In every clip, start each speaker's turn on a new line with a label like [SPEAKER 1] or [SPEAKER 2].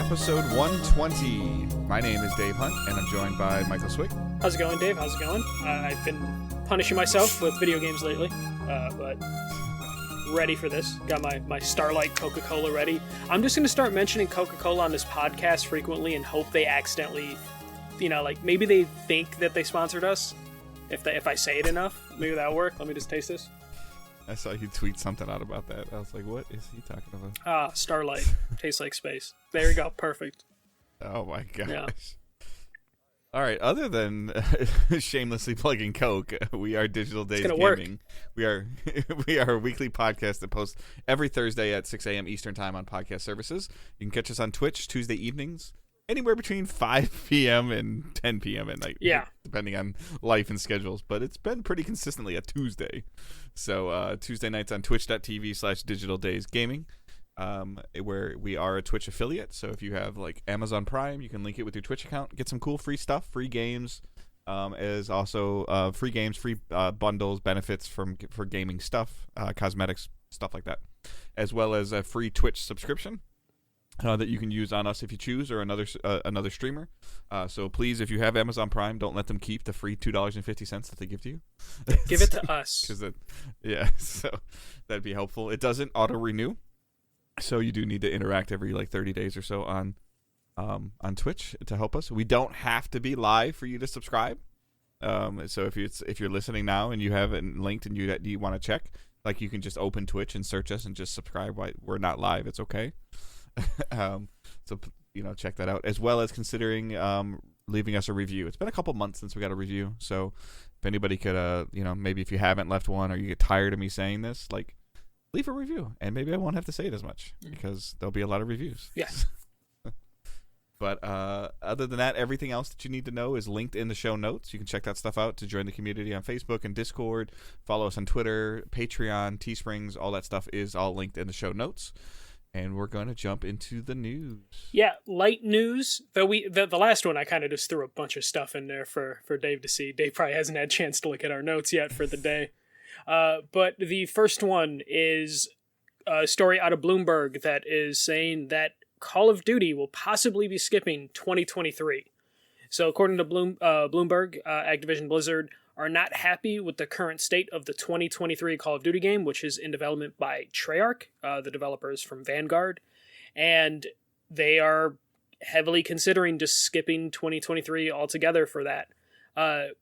[SPEAKER 1] episode 120. My name is Dave Hunt, and I'm joined by Michael Swick.
[SPEAKER 2] How's it going, Dave? How's it going? I've been punishing myself with video games lately, but ready for this. Got my Starlight Coca-Cola ready. I'm just going to start mentioning Coca-Cola on this podcast frequently and hope they accidentally, maybe they think that they sponsored us. If I say it enough, maybe that'll work. Let me just taste this.
[SPEAKER 1] I saw you tweet something out about that. I was like, what is he talking about?
[SPEAKER 2] Starlight. Tastes like space. There you go. Perfect.
[SPEAKER 1] Oh my gosh.
[SPEAKER 2] Yeah.
[SPEAKER 1] All right. Other than shamelessly plugging Coke, we are Digital Days Gaming.
[SPEAKER 2] Work.
[SPEAKER 1] We are a weekly podcast that posts every Thursday at 6 a.m. Eastern Time on podcast services. You can catch us on Twitch Tuesday evenings, anywhere between 5 p.m. and 10 p.m. at night.
[SPEAKER 2] Yeah.
[SPEAKER 1] Depending on life and schedules. But it's been pretty consistently a Tuesday. So Tuesday nights on twitch.tv/digitaldaysgaming, where we are a Twitch affiliate. So if you have like Amazon Prime, you can link it with your Twitch account, get some cool free stuff, free games, as also free games, free bundles, benefits for gaming stuff, cosmetics, stuff like that, as well as a free Twitch subscription that you can use on us if you choose, or another streamer. So please, if you have Amazon Prime, don't let them keep the free $2.50 that they give to you.
[SPEAKER 2] Give it to us.
[SPEAKER 1] So that'd be helpful. It doesn't auto-renew, so you do need to interact every 30 days or so on Twitch to help us. We don't have to be live for you to subscribe. So if you're listening now and you have it linked and you want to check, you can just open Twitch and search us and just subscribe. We're not live. It's okay. So check that out, as well as considering leaving us a review. It's been a couple months since we got a review, so if anybody could maybe if you haven't left one, or you get tired of me saying this, leave a review, and maybe I won't have to say it as much because there'll be a lot of reviews.
[SPEAKER 2] Yes.
[SPEAKER 1] But other than that, everything else that you need to know is linked in the show notes. You can check that stuff out to join the community on Facebook and Discord, follow us on Twitter, Patreon, Teesprings. All that stuff is all linked in the show notes. And we're going to jump into the news. Yeah,
[SPEAKER 2] light news. Though the last one, I kind of just threw a bunch of stuff in there for Dave to see. Dave probably hasn't had a chance to look at our notes yet for the day. But the first one is a story out of Bloomberg that is saying that Call of Duty will possibly be skipping 2023. So according to Bloomberg, Activision Blizzard are not happy with the current state of the 2023 Call of Duty game, which is in development by Treyarch, the developers from Vanguard, and they are heavily considering just skipping 2023 altogether for that.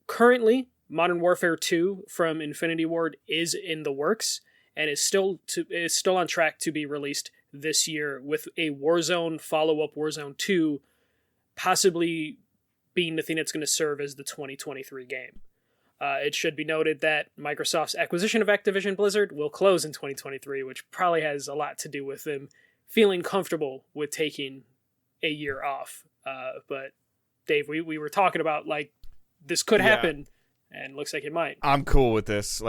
[SPEAKER 2] Currently, Modern Warfare 2 from Infinity Ward is in the works and is still on track to be released this year, with a Warzone follow-up, Warzone 2, possibly being the thing that's going to serve as the 2023 game. It should be noted that Microsoft's acquisition of Activision Blizzard will close in 2023, which probably has a lot to do with them feeling comfortable with taking a year off. But Dave, we were talking about this could happen, and looks like it might.
[SPEAKER 1] I'm cool with this.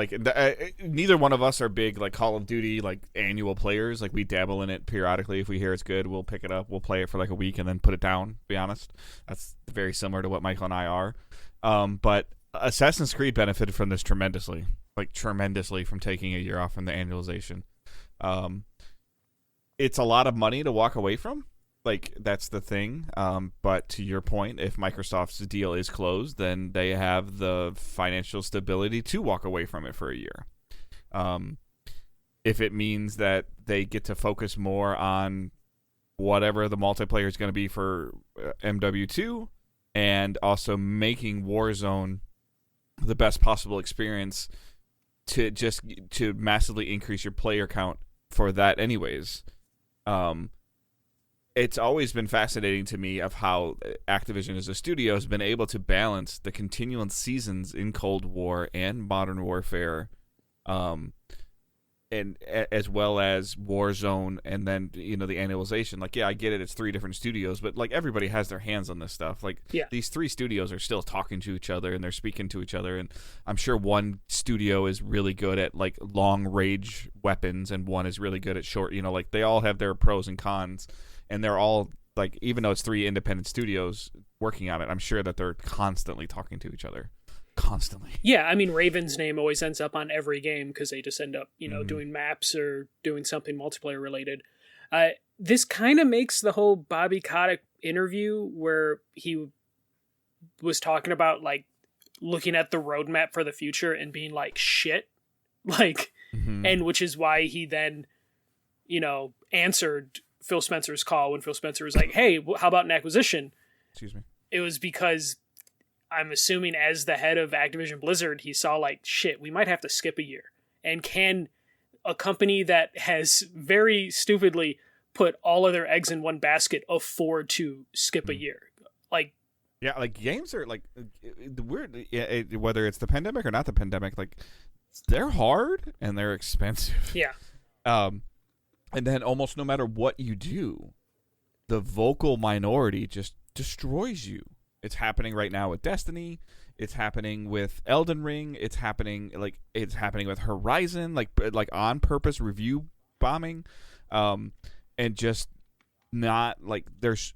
[SPEAKER 1] Neither one of us are big Call of Duty annual players. We dabble in it periodically. If we hear it's good, we'll pick it up. We'll play it for a week and then put it down. To be honest, that's very similar to what Michael and I are. But Assassin's Creed benefited from this tremendously from taking a year off from the annualization. It's a lot of money to walk away from. That's the thing. But to your point, if Microsoft's deal is closed, then they have the financial stability to walk away from it for a year. If it means that they get to focus more on whatever the multiplayer is going to be for MW2, and also making Warzone the best possible experience to massively increase your player count for that anyways. It's always been fascinating to me of how Activision as a studio has been able to balance the continual seasons in Cold War and Modern Warfare, and as well as Warzone, and then the annualization. I get it, it's 3 different studios, but everybody has their hands on this stuff. These 3 studios are still talking to each other and they're speaking to each other, and I'm sure one studio is really good at long range weapons and one is really good at short. They all have their pros and cons, and they're all even though it's 3 independent studios working on it, I'm sure that they're constantly talking to each other. Constantly.
[SPEAKER 2] Yeah, I mean, Raven's name always ends up on every game because they just end up, doing maps or doing something multiplayer related. this kind of makes the whole Bobby Kotick interview where he was talking about like looking at the roadmap for the future and being like shit, like, and which is why he then, answered Phil Spencer's call when Phil Spencer was like, "Hey, how about an acquisition?"
[SPEAKER 1] Excuse me.
[SPEAKER 2] It was because I'm assuming as the head of Activision Blizzard, he saw like, shit, we might have to skip a year. And can a company that has very stupidly put all of their eggs in one basket afford to skip a year? Like,
[SPEAKER 1] yeah, like games are like the weird. Whether it's the pandemic or not the pandemic, like they're hard and they're expensive.
[SPEAKER 2] Yeah.
[SPEAKER 1] And then almost no matter what you do, the vocal minority just destroys you. It's happening right now with Destiny. It's happening with Elden Ring. It's happening with Horizon, like on purpose review bombing, and just not like there's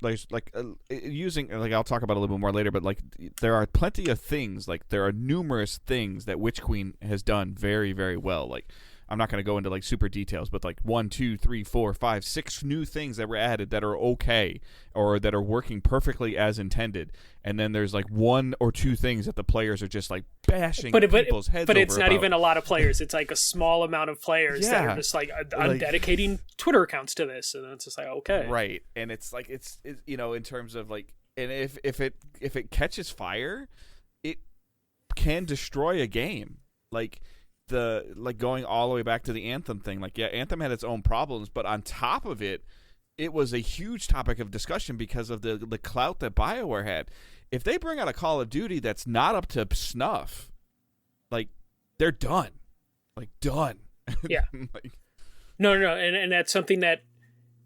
[SPEAKER 1] using, like I'll talk about a little bit more later, but like there are plenty of things, like there are numerous things that Witch Queen has done very, very well. Like I'm not going to go into like super details, but like 1, 2, 3, 4, 5, 6 new things that were added that are okay or that are working perfectly as intended. And then there's like 1 or 2 things that the players are just like bashing people's heads over.
[SPEAKER 2] But it's not
[SPEAKER 1] about.
[SPEAKER 2] even a lot of players. It's like a small amount of players that are just like, I'm dedicating Twitter accounts to this. And it's just like, okay.
[SPEAKER 1] Right. And it's like, it's in terms of like, and if it catches fire, it can destroy a game. Like, going all the way back to the Anthem thing, like, yeah, Anthem had its own problems, but on top of it, it was a huge topic of discussion because of the clout that BioWare had. If they bring out a Call of Duty that's not up to snuff, like, they're done. Like, done.
[SPEAKER 2] Yeah. No, and that's something that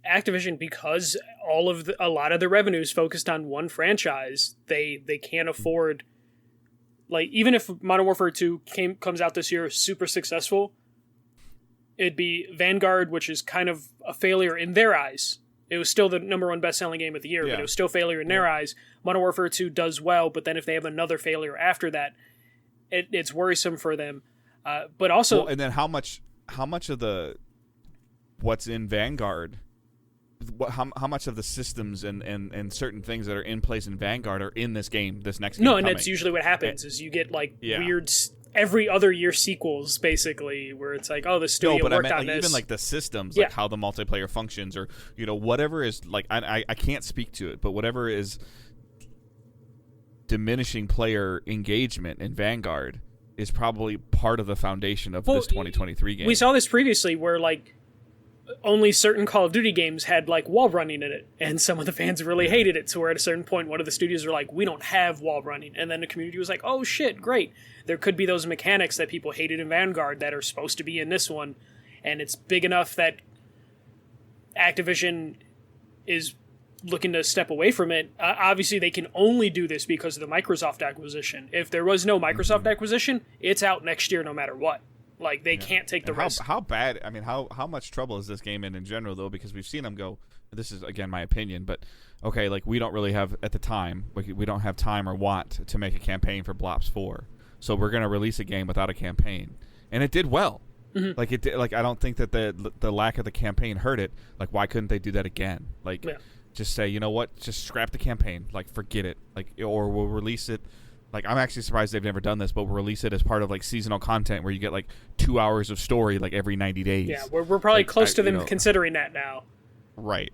[SPEAKER 2] Activision, because a lot of the revenue is focused on one franchise, they can't afford. Like, even if Modern Warfare 2 comes out this year super successful, it'd be Vanguard, which is kind of a failure in their eyes. It was still the number 1 best-selling game of the year, but it was still a failure in their eyes. Modern Warfare 2 does well, but then if they have another failure after that, it's worrisome for them. But also...
[SPEAKER 1] Well, and then how much of what's in Vanguard... How much of the systems and certain things that are in place in Vanguard are in this game, this next game?
[SPEAKER 2] No, and that's usually what happens, is you get like weird every other year sequels, basically, where it's like, oh, the studio worked on this.
[SPEAKER 1] Even like the systems, like how the multiplayer functions, or whatever is like, I can't speak to it, but whatever is diminishing player engagement in Vanguard is probably part of the foundation of this 2023 game.
[SPEAKER 2] We saw this previously, where like only certain Call of Duty games had like wall running in it, and some of the fans really hated it. So we're at a certain point, one of the studios were like, we don't have wall running, and then the community was like, oh shit, great, there could be those mechanics that people hated in Vanguard that are supposed to be in this one, and it's big enough that Activision is looking to step away from it. Obviously they can only do this because of the Microsoft acquisition. If there was no Microsoft acquisition, it's out next year no matter what. Like, they can't take the risk.
[SPEAKER 1] How bad, I mean, how much trouble is this game in general, though? Because we've seen them go, this is, again, my opinion, but, okay, like, we don't really have, at the time, we don't have time or want to make a campaign for Blops 4. So we're going to release a game without a campaign. And it did well. Mm-hmm. Like, it did, like, I don't think that the lack of the campaign hurt it. Like, why couldn't they do that again? Like, just say, you know what, just scrap the campaign. Like, forget it. Like, or we'll release it. Like, I'm actually surprised they've never done this, but we'll release it as part of, like, seasonal content where you get, like, 2 hours of story, like, every 90 days.
[SPEAKER 2] Yeah, we're probably close to them considering that now.
[SPEAKER 1] Right.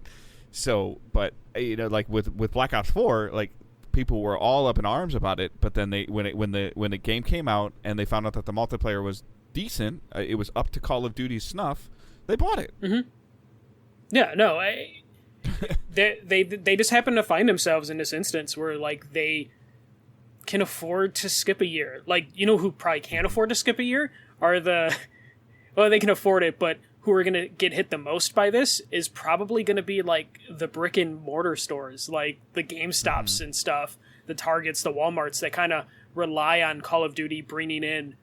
[SPEAKER 1] So, but, like, with Black Ops 4, like, people were all up in arms about it, but then when the game came out and they found out that the multiplayer was decent, it was up to Call of Duty's snuff, they bought it.
[SPEAKER 2] Mm-hmm. Yeah, no, they just happen to find themselves in this instance where, like, they can afford to skip a year. Like, who probably can't afford to skip a year are they can afford it, but who are going to get hit the most by this is probably going to be, like, the brick and mortar stores, like the GameStops and stuff, the Targets, the Walmarts that kind of rely on Call of Duty bringing in.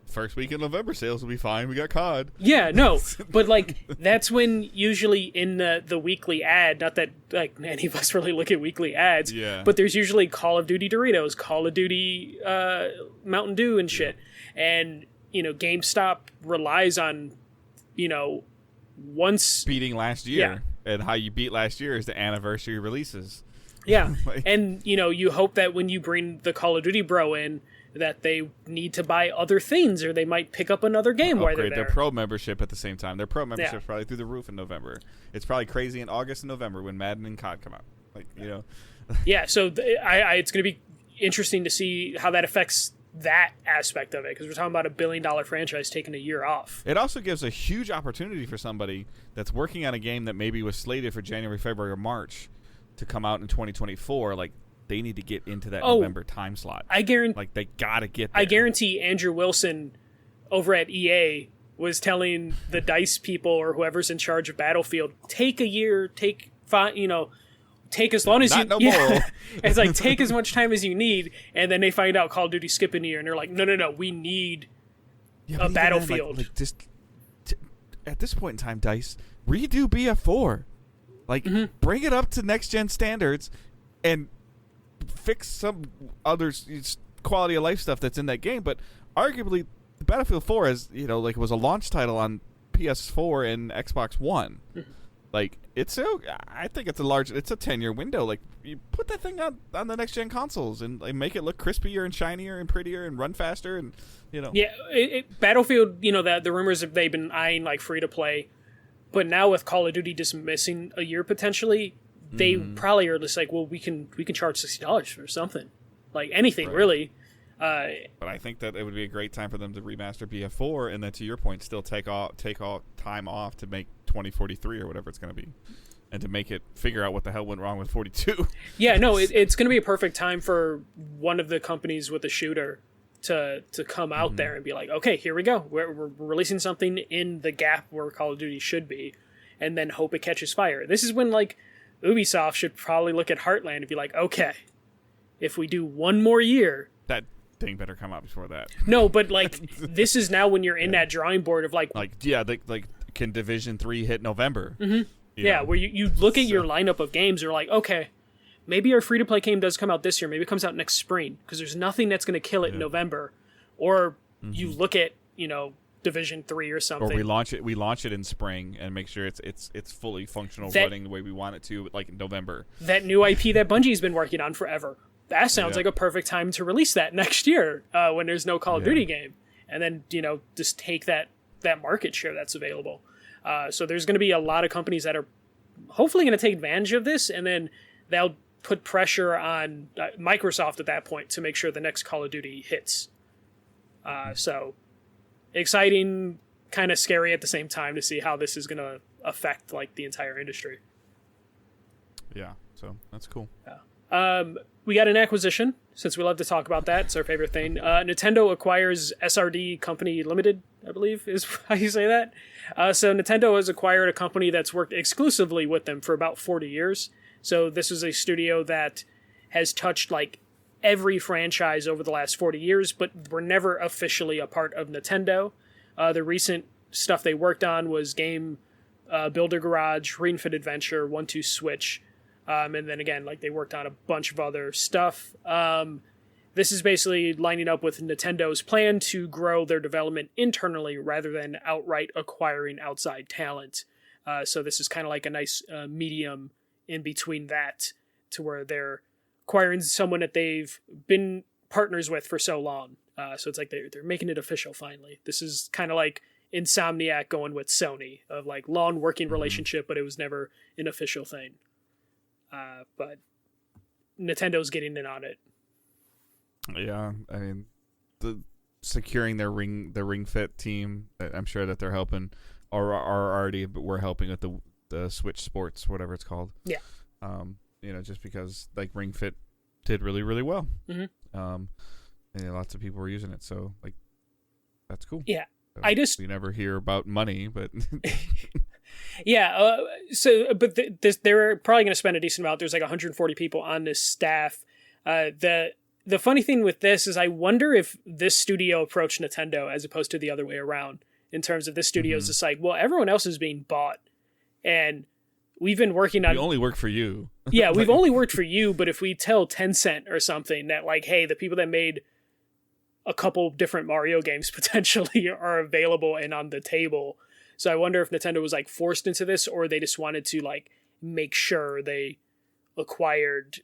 [SPEAKER 1] First week in November sales will be fine. We got COD.
[SPEAKER 2] Yeah, no, but like that's when usually in the weekly ad, not that like any of us really look at weekly ads, but there's usually Call of Duty Doritos, Call of Duty Mountain Dew and shit. And, GameStop relies on, once
[SPEAKER 1] beating last year. And how you beat last year is the anniversary releases.
[SPEAKER 2] Yeah,
[SPEAKER 1] Like,
[SPEAKER 2] and you hope that when you bring the Call of Duty bro in, that they need to buy other things, or they might pick up another game while they're
[SPEAKER 1] upgrade
[SPEAKER 2] there.
[SPEAKER 1] their pro membership at the same time. Their pro membership's probably through the roof in November. It's probably crazy in August and November when Madden and COD come out. Like,
[SPEAKER 2] Yeah, so it's going to be interesting to see how that affects that aspect of it, because we're talking about $1 billion franchise taking a year off.
[SPEAKER 1] It also gives a huge opportunity for somebody that's working on a game that maybe was slated for January, February, or March to come out in 2024. Like, they need to get into that November time slot.
[SPEAKER 2] I guarantee.
[SPEAKER 1] Like, they gotta get there.
[SPEAKER 2] I guarantee Andrew Wilson over at EA was telling the DICE people or whoever's in charge of Battlefield, take a year, take as long as
[SPEAKER 1] Not
[SPEAKER 2] you.
[SPEAKER 1] no more.
[SPEAKER 2] It's like, take as much time as you need, and then they find out Call of Duty skipping a year, and they're like, no, we need a Battlefield.
[SPEAKER 1] Then, like just at this point in time, DICE, redo BF4. Like, bring it up to next gen standards, and fix some other quality of life stuff that's in that game. But arguably, Battlefield 4 is like, was a launch title on PS4 and Xbox One. Like, I think it's a 10-year window. Like, you put that thing on the next gen consoles and like, make it look crispier and shinier and prettier and run faster and
[SPEAKER 2] Yeah, Battlefield. The rumors have they've been eyeing like free to play, but now with Call of Duty just missing a year potentially, they probably are just like, well, we can charge $60 for something, like anything really.
[SPEAKER 1] But I think that it would be a great time for them to remaster BF4, and then, to your point, still take all time off to make 2043 or whatever it's going to be, and to make it figure out what the hell went wrong with 42.
[SPEAKER 2] Yeah, no, it's going to be a perfect time for one of the companies with a shooter to come out there and be like, okay, here we go. We're releasing something in the gap where Call of Duty should be, and then hope it catches fire. This is when like Ubisoft should probably look at Heartland and be like, okay, if we do one more year,
[SPEAKER 1] that thing better come out before that.
[SPEAKER 2] No, but like this is now when you're in that drawing board of like
[SPEAKER 1] can Division 3 hit November?
[SPEAKER 2] Where you look at your lineup of games, you're like, okay, maybe our free to play game does come out this year, maybe it comes out next spring, because there's nothing that's going to kill it in November. Or you look at Division 3 or something,
[SPEAKER 1] or we launch it in spring and make sure it's fully functional, running the way we want it to, like in November. That
[SPEAKER 2] new IP that Bungie's been working on forever. That sounds like a perfect time to release that next year when there's no Call of Duty game. And then, just take that market share that's available. So there's going to be a lot of companies that are hopefully going to take advantage of this, and then they'll put pressure on Microsoft at that point to make sure the next Call of Duty hits. So exciting, kind of scary at the same time to see how this is going to affect like the entire industry.
[SPEAKER 1] Yeah, so that's cool.
[SPEAKER 2] Yeah. We got an acquisition, since we love to talk about that. It's our favorite thing. Nintendo acquires SRD Company Limited, I believe is how you say that. So Nintendo has acquired a company that's worked exclusively with them for about 40 years. So this is a studio that has touched like every franchise over the last 40 years, but were never officially a part of Nintendo. The recent stuff they worked on was Game Builder Garage, Ring Fit Adventure, 1-2 Switch, and then again, like they worked on a bunch of other stuff. This is basically lining up with Nintendo's plan to grow their development internally rather than outright acquiring outside talent. So this is kind of like a nice medium in between that, to where they're acquiring someone that they've been partners with for so long. So it's like they're making it official finally. This is kind of like Insomniac going with Sony, of like long working relationship, but it was never an official thing. But Nintendo's getting in on it.
[SPEAKER 1] Yeah, I mean, securing their Ring Fit team, I'm sure that they're helping, or are already, but we're helping with the Switch Sports, whatever it's called.
[SPEAKER 2] Yeah.
[SPEAKER 1] Just because like Ring Fit did really, really well. And lots of people were using it, so like that's cool.
[SPEAKER 2] Yeah.
[SPEAKER 1] So we never hear about money, but
[SPEAKER 2] yeah. But they're probably going to spend a decent amount. There's like 140 people on this staff. The funny thing with this is I wonder if this studio approached Nintendo as opposed to the other way around, in terms of this studio is just like, well, everyone else is being bought, and we've been working on...
[SPEAKER 1] We only work for you.
[SPEAKER 2] Yeah, we've only worked for you, but if we tell Tencent or something that like, hey, the people that made a couple different Mario games potentially are available and on the table, So I wonder if Nintendo was like forced into this, or they just wanted to like make sure they acquired,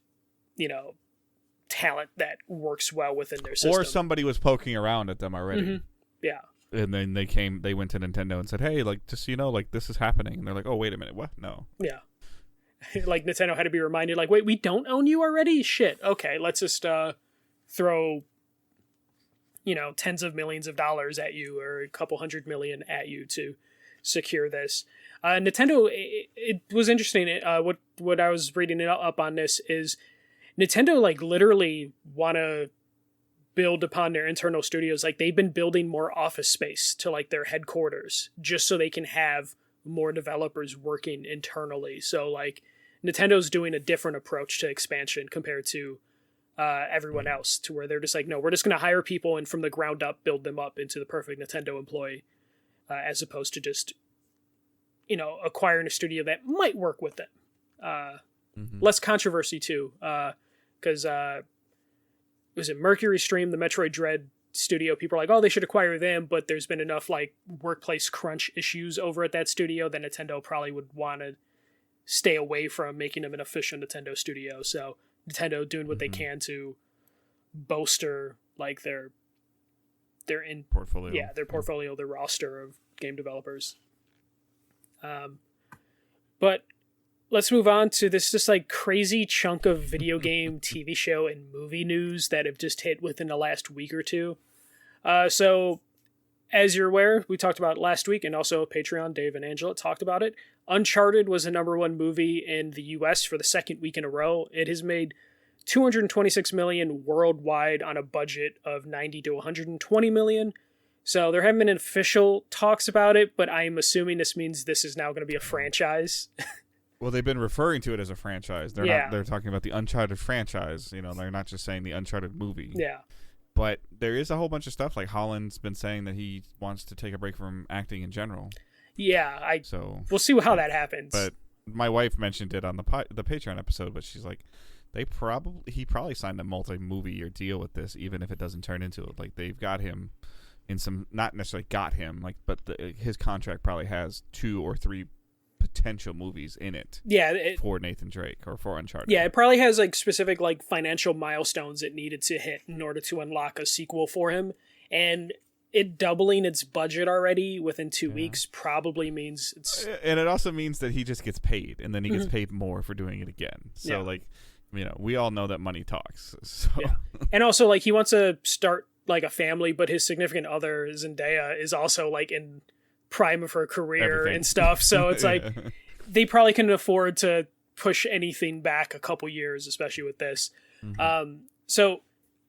[SPEAKER 2] talent that works well within their system.
[SPEAKER 1] Or somebody was poking around at them already.
[SPEAKER 2] Mm-hmm. Yeah.
[SPEAKER 1] And then they went to Nintendo and said, hey, like, just so you know, like, this is happening. And they're like, oh, wait a minute, what? No.
[SPEAKER 2] Yeah. Like, Nintendo had to be reminded, like, wait, we don't own you already? Shit. Okay, let's just throw, tens of millions of dollars at you, or a couple $100 million at you to secure this. Nintendo, it was interesting. What I was reading up on this is Nintendo, like, literally want to build upon their internal studios. Like, they've been building more office space to like their headquarters just so they can have more developers working internally. So like Nintendo's doing a different approach to expansion compared to everyone else, to where they're just like, no, we're just going to hire people and from the ground up build them up into the perfect Nintendo employee, as opposed to just acquiring a studio that might work with them. Less controversy too, because was it Mercury Stream, the Metroid Dread studio? People are like, oh, they should acquire them, but there's been enough like workplace crunch issues over at that studio that Nintendo probably would want to stay away from making them an official Nintendo studio. So Nintendo doing what they can to bolster like their
[SPEAKER 1] portfolio.
[SPEAKER 2] Yeah, their portfolio, their roster of game developers. But let's move on to this just like crazy chunk of video game, TV show, and movie news that have just hit within the last week or two. So, as you're aware, we talked about it last week, and also Patreon, Dave and Angela talked about it. Uncharted was the #1 movie in the US for the second week in a row. It has made $226 million worldwide on a budget of $90 to $120 million. So there haven't been official talks about it, but I'm assuming this means this is now going to be a franchise.
[SPEAKER 1] Well, they've been referring to it as a franchise. They're talking about the Uncharted franchise. They're not just saying the Uncharted movie.
[SPEAKER 2] Yeah.
[SPEAKER 1] But there is a whole bunch of stuff. Like Holland's been saying that he wants to take a break from acting in general.
[SPEAKER 2] Yeah,
[SPEAKER 1] so
[SPEAKER 2] we'll see how that happens.
[SPEAKER 1] But my wife mentioned it on the Patreon episode, but she's like, he probably signed a multi-movie-year deal with this, even if it doesn't turn into it. Like they've got him in some, not necessarily got him, like, but his contract probably has 2 or 3 potential movies in it.
[SPEAKER 2] Yeah,
[SPEAKER 1] for Nathan Drake or for Uncharted.
[SPEAKER 2] Yeah, it probably has like specific like financial milestones it needed to hit in order to unlock a sequel for him, and it doubling its budget already within 2 weeks probably means it's.
[SPEAKER 1] And it also means that he just gets paid, and then he gets paid more for doing it again. So like, we all know that money talks. So.
[SPEAKER 2] Yeah, and also like he wants to start like a family, but his significant other Zendaya is also like in prime of her career and stuff, so it's like they probably couldn't afford to push anything back a couple years, especially with this. So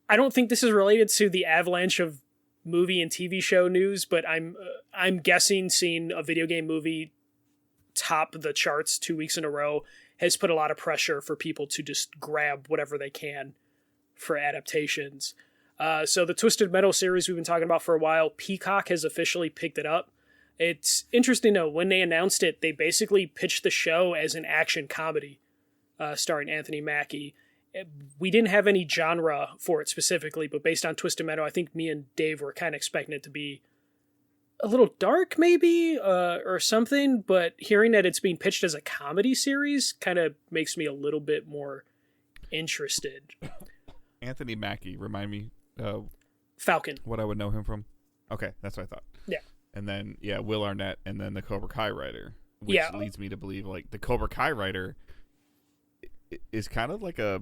[SPEAKER 2] I don't think this is related to the avalanche of movie and TV show news, but I'm guessing seeing a video game movie top the charts 2 weeks in a row has put a lot of pressure for people to just grab whatever they can for adaptations. So the Twisted Metal series we've been talking about for a while, Peacock has officially picked it up. It's interesting, though, when they announced it, they basically pitched the show as an action comedy starring Anthony Mackie. We didn't have any genre for it specifically, but based on Twisted Metal, I think me and Dave were kind of expecting it to be a little dark, maybe, or something, but hearing that it's being pitched as a comedy series kind of makes me a little bit more interested.
[SPEAKER 1] Anthony Mackie, remind me.
[SPEAKER 2] Falcon.
[SPEAKER 1] What I would know him from? Okay, that's what I thought.
[SPEAKER 2] Yeah.
[SPEAKER 1] And then, Will Arnett, and then the Cobra Kai writer, which leads me to believe, like, the Cobra Kai writer is kind of like a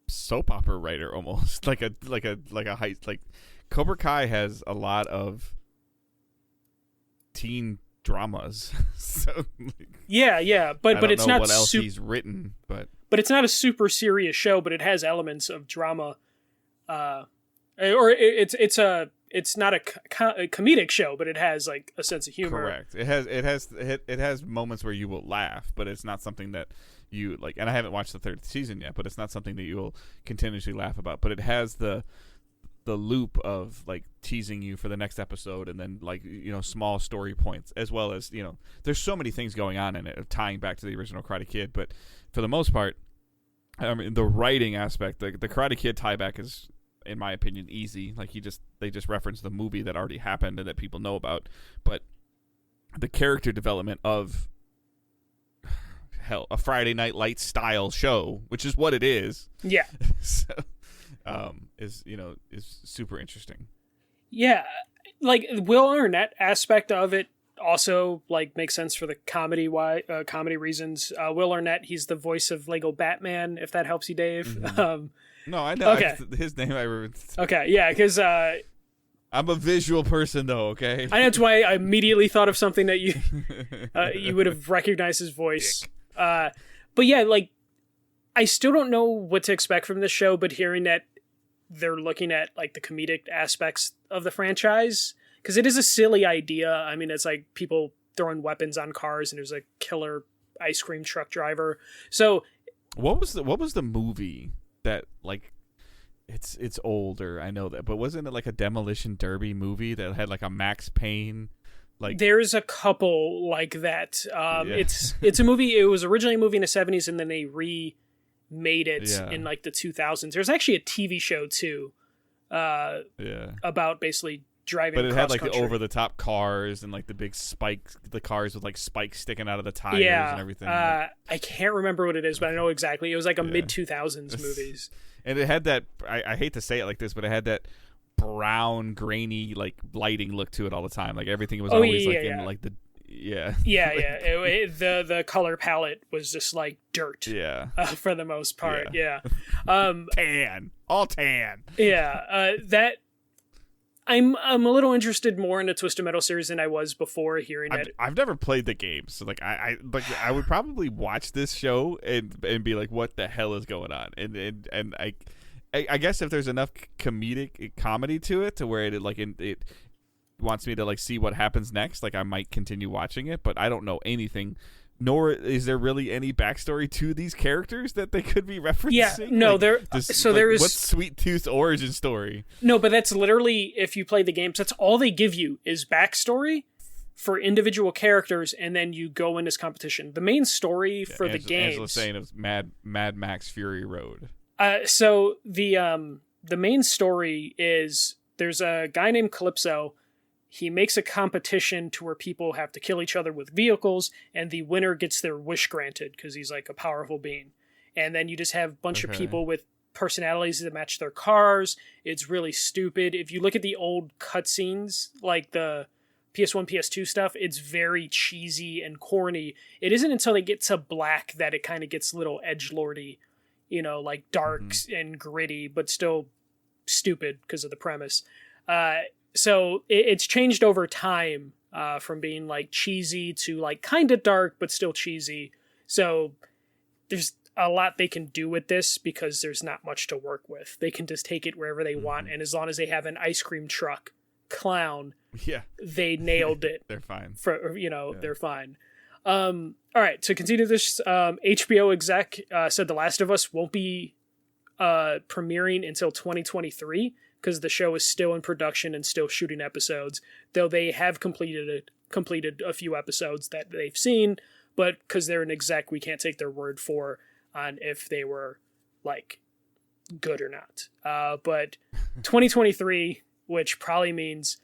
[SPEAKER 1] soap opera writer, almost like a heist. Like, Cobra Kai has a lot of teen dramas. So,
[SPEAKER 2] yeah, but it's not
[SPEAKER 1] what else he's written, but
[SPEAKER 2] it's not a super serious show, but it has elements of drama, or it's not a comedic show, but it has like a sense of humor.
[SPEAKER 1] Correct. It has moments where you will laugh, but it's not something that you like. And I haven't watched the 3rd season yet, but it's not something that you will continuously laugh about. But it has the loop of like teasing you for the next episode, and then like small story points, as well as there's so many things going on in it of tying back to the original Karate Kid. But for the most part, I mean, the writing aspect, the Karate Kid tieback is, in my opinion, easy. Like they just reference the movie that already happened and that people know about. But the character development of hell, a Friday Night Lights style show, which is what it is.
[SPEAKER 2] Yeah.
[SPEAKER 1] So, is super interesting.
[SPEAKER 2] Yeah, like Will Arnett aspect of it also like makes sense for the comedy reasons. Will Arnett, he's the voice of Lego Batman, if that helps you, Dave.
[SPEAKER 1] Mm-hmm. No, I know.
[SPEAKER 2] Okay.
[SPEAKER 1] His name I remember.
[SPEAKER 2] Okay, yeah, because
[SPEAKER 1] I'm a visual person, though. Okay,
[SPEAKER 2] that's why I immediately thought of something that you you would have recognized his voice. But yeah, like I still don't know what to expect from this show, but hearing that they're looking at like the comedic aspects of the franchise, because it is a silly idea. I mean, it's like people throwing weapons on cars, and there's a killer ice cream truck driver. So,
[SPEAKER 1] what was the movie that like? It's older, I know that, but wasn't it like a Demolition Derby movie that had like a Max Payne? Like,
[SPEAKER 2] there's a couple like that. It's a movie. It was originally a movie in the 70s, and then they remade it in like the 2000s. There's actually a TV show too, about basically driving. But it had
[SPEAKER 1] like
[SPEAKER 2] country.
[SPEAKER 1] The over the top cars and like the big spikes, the cars with like spikes sticking out of the tires and everything.
[SPEAKER 2] I can't remember what it is, but I know exactly. It was like a mid 2000s movies.
[SPEAKER 1] And it had that, I hate to say it like this, but it had that brown, grainy, like lighting look to it all the time. Like everything was always in like the,
[SPEAKER 2] the color palette was just like dirt.
[SPEAKER 1] Yeah.
[SPEAKER 2] For the most part. Yeah.
[SPEAKER 1] Tan. All tan.
[SPEAKER 2] Yeah. That, I'm a little interested more in the Twisted Metal series than I was before hearing it.
[SPEAKER 1] I've never played the game, so like I would probably watch this show and be like, what the hell is going on? And I guess if there's enough comedy to it to where it wants me to like see what happens next, like I might continue watching it, but I don't know anything. Nor is there really any backstory to these characters that they could be referencing.
[SPEAKER 2] Yeah, no,
[SPEAKER 1] like,
[SPEAKER 2] there is.
[SPEAKER 1] What's Sweet Tooth's origin story?
[SPEAKER 2] No, but that's literally, if you play the games, that's all they give you is backstory for individual characters, and then you go in this competition. The main story for the games. Angela's
[SPEAKER 1] saying it was Mad Max Fury Road.
[SPEAKER 2] So the main story is there's a guy named Calypso. He makes a competition to where people have to kill each other with vehicles, and the winner gets their wish granted because he's like a powerful being. And then you just have a bunch of people with personalities that match their cars. It's really stupid. If you look at the old cutscenes, like the PS1, PS2 stuff, it's very cheesy and corny. It isn't until they get to Black that it kind of gets a little edgelordy, like dark and gritty, but still stupid because of the premise. So it's changed over time from being like cheesy to like kind of dark but still cheesy. So there's a lot they can do with this because there's not much to work with. They can just take it wherever they want, and as long as they have an ice cream truck clown, they nailed it.
[SPEAKER 1] They're fine.
[SPEAKER 2] They're fine. All right, to continue this, HBO exec said The Last of Us won't be premiering until 2023. Because the show is still in production and still shooting episodes, though they have completed a few episodes that they've seen, but because they're an exec, we can't take their word for on if they were like good or not. But 2023, which probably means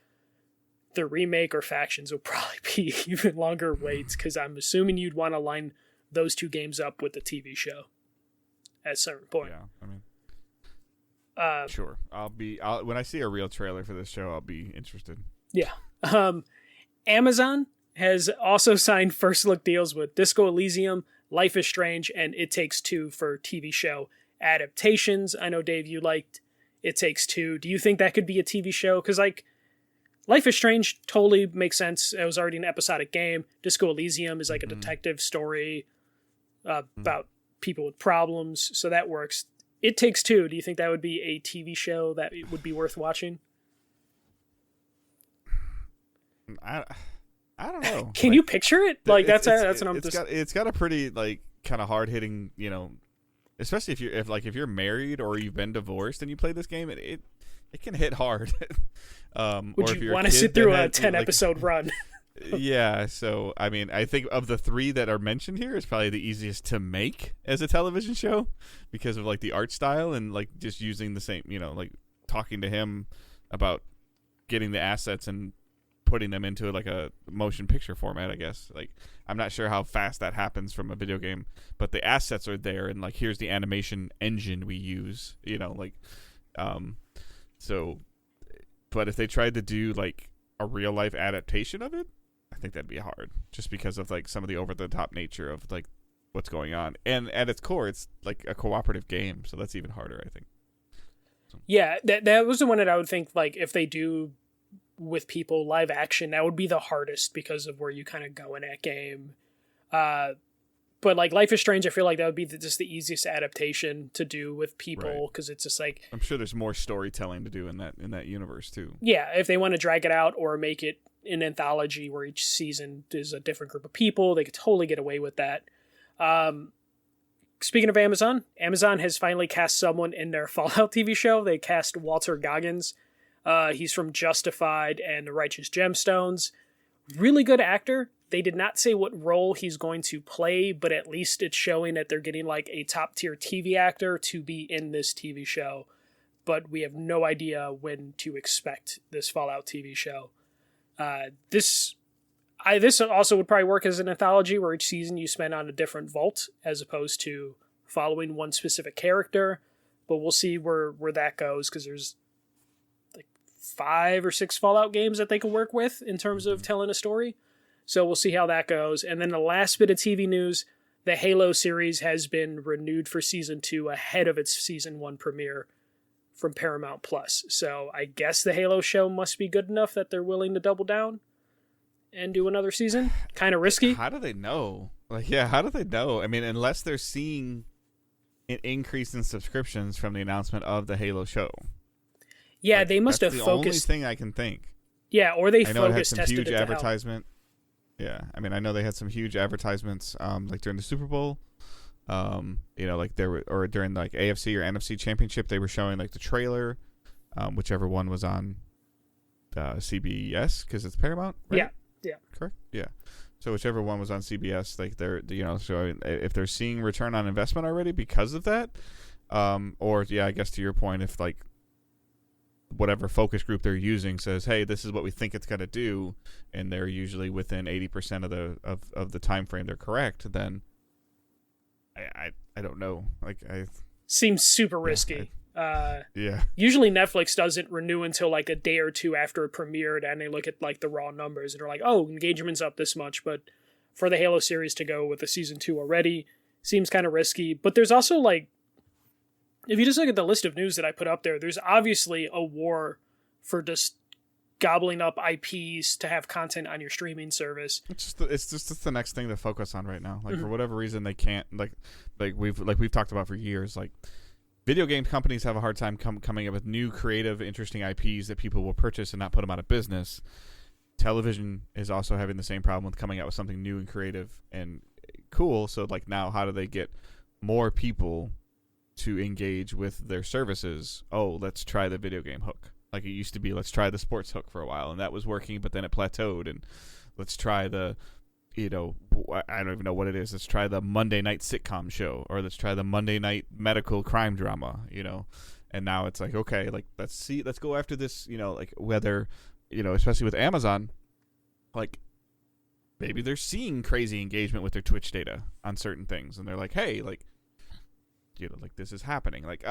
[SPEAKER 2] the remake or factions will probably be even longer waits, because I'm assuming you'd want to line those two games up with the TV show at a certain point.
[SPEAKER 1] Yeah, I mean. Sure. When I see a real trailer for this show, I'll be interested.
[SPEAKER 2] Yeah. Amazon has also signed first look deals with Disco Elysium, Life is Strange, and It Takes Two for TV show adaptations. I know, Dave, you liked It Takes Two. Do you think that could be a TV show? Because like Life is Strange totally makes sense. It was already an episodic game. Disco Elysium is like a detective story about people with problems, so that works. It Takes Two. Do you think that would be a TV show that would be worth watching?
[SPEAKER 1] I don't know.
[SPEAKER 2] Can you picture it? Like that's what I'm.
[SPEAKER 1] It's got a pretty like kind of hard hitting, especially if you're married or you've been divorced and you play this game, it can hit hard.
[SPEAKER 2] Would you want to sit through a 10 episode run?
[SPEAKER 1] Yeah, so I mean, I think of the three that are mentioned here, it's probably the easiest to make as a television show because of like the art style and like just using the same, like talking to him about getting the assets and putting them into like a motion picture format, I guess. Like, I'm not sure how fast that happens from a video game, but the assets are there, and like, here's the animation engine we use, like, so, but if they tried to do like a real life adaptation of it, I think that'd be hard, just because of like some of the over the top nature of like what's going on, and at its core, it's like a cooperative game, so that's even harder, I think. So.
[SPEAKER 2] Yeah, that was the one that I would think, like, if they do with people live action, that would be the hardest because of where you kind of go in that game. But like Life is Strange, I feel like that would be just the easiest adaptation to do with people, because it's just like,
[SPEAKER 1] I'm sure there's more storytelling to do in that universe too.
[SPEAKER 2] Yeah, if they want to drag it out or make it an anthology where each season is a different group of people, they could totally get away with that. Speaking of Amazon has finally cast someone in their Fallout TV show. They cast Walter Goggins. He's from Justified and The Righteous Gemstones. Really good actor. They did not say what role he's going to play, but at least it's showing that they're getting like a top tier TV actor to be in this TV show. But we have no idea when to expect this Fallout TV show. This also would probably work as an anthology where each season you spend on a different vault as opposed to following one specific character. But we'll see where that goes, because there's like 5 or 6 Fallout games that they can work with in terms of telling a story. So we'll see how that goes. And then the last bit of TV news, the Halo series has been renewed for season 2 ahead of its season 1 premiere from Paramount Plus. So I guess the Halo show must be good enough that they're willing to double down and do another season. Kind of risky.
[SPEAKER 1] How do they know? Like, yeah, how do they know? I mean, unless they're seeing an increase in subscriptions from the announcement of the Halo show.
[SPEAKER 2] Yeah,
[SPEAKER 1] like,
[SPEAKER 2] they must have
[SPEAKER 1] the
[SPEAKER 2] focused.
[SPEAKER 1] Only thing I can think.
[SPEAKER 2] Yeah, or they
[SPEAKER 1] I know
[SPEAKER 2] focus
[SPEAKER 1] it had some
[SPEAKER 2] tested
[SPEAKER 1] huge
[SPEAKER 2] it
[SPEAKER 1] advertisement. Yeah, I mean, I know they had some huge advertisements, like during the Super Bowl. Like there were, or during like AFC or NFC Championship, they were showing like the trailer, whichever one was on CBS, because it's Paramount, right?
[SPEAKER 2] Yeah,
[SPEAKER 1] correct. Yeah, so whichever one was on CBS, like they're so if they're seeing return on investment already because of that, or I guess to your point, if like whatever focus group they're using says, hey, this is what we think it's going to do, and they're usually within 80% of the time frame they're correct, then I don't know. Like,
[SPEAKER 2] seems super risky.
[SPEAKER 1] Yeah.
[SPEAKER 2] Usually Netflix doesn't renew until like a day or two after it premiered, and they look at like the raw numbers and are like, oh, engagement's up this much. But for the Halo series to go with the season 2 already seems kind of risky. But there's also like, if you just look at the list of news that I put up there, there's obviously a war for just gobbling up IPs to have content on your streaming service.
[SPEAKER 1] It's just the next thing to focus on right now. Like, for whatever reason, they can't like we've talked about for years. Like, video game companies have a hard time coming up with new, creative, interesting IPs that people will purchase and not put them out of business. Television is also having the same problem with coming out with something new and creative and cool. So like, now how do they get more people to engage with their services? Oh, let's try the video game hook. Like, it used to be, let's try the sports hook for a while, and that was working, but then it plateaued. And let's try the, I don't even know what it is. Let's try the Monday night sitcom show, or let's try the Monday night medical crime drama, And now it's like, okay, like, let's go after this, like, whether, especially with Amazon, like, maybe they're seeing crazy engagement with their Twitch data on certain things, and they're like, hey, like, like, this is happening. Like,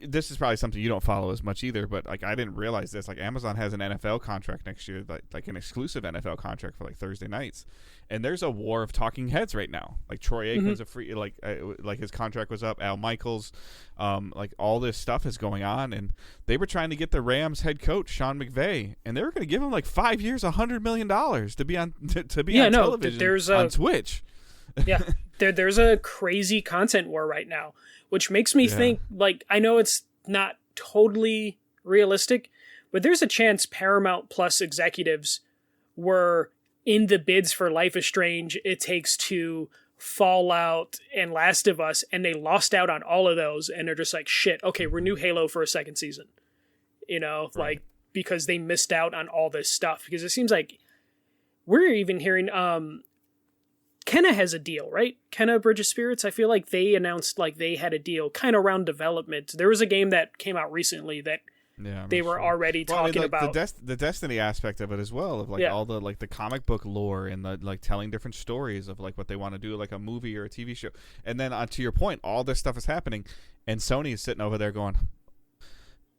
[SPEAKER 1] this is probably something you don't follow as much either, but like, I didn't realize this. Like, Amazon has an NFL contract next year, like an exclusive NFL contract for like Thursday nights, and there's a war of talking heads right now. Like, Troy Aikman's a free, like his contract was up. Al Michaels, like, all this stuff is going on, and they were trying to get the Rams head coach Sean McVay, and they were going to give him like 5 years, $100 million to be on on television on Twitch.
[SPEAKER 2] Yeah, there's a crazy content war right now, which makes me think, like, I know it's not totally realistic, but there's a chance Paramount Plus executives were in the bids for Life is Strange, It Takes Two, Fallout, and Last of Us, and they lost out on all of those, and they're just like, shit, okay, renew Halo for a second season. Right. Like, because they missed out on all this stuff. Because it seems like we're even hearing, Kenna has a deal, right? Kenna Bridge of Spirits. I feel like they announced like they had a deal kind of around development. There was a game that came out recently that
[SPEAKER 1] Yeah,
[SPEAKER 2] they were already talking about
[SPEAKER 1] the Destiny aspect of it as well, of like all the like the comic book lore and the like telling different stories of like what they want to do, like a movie or a TV show. And then to your point, all this stuff is happening, and Sony is sitting over there going,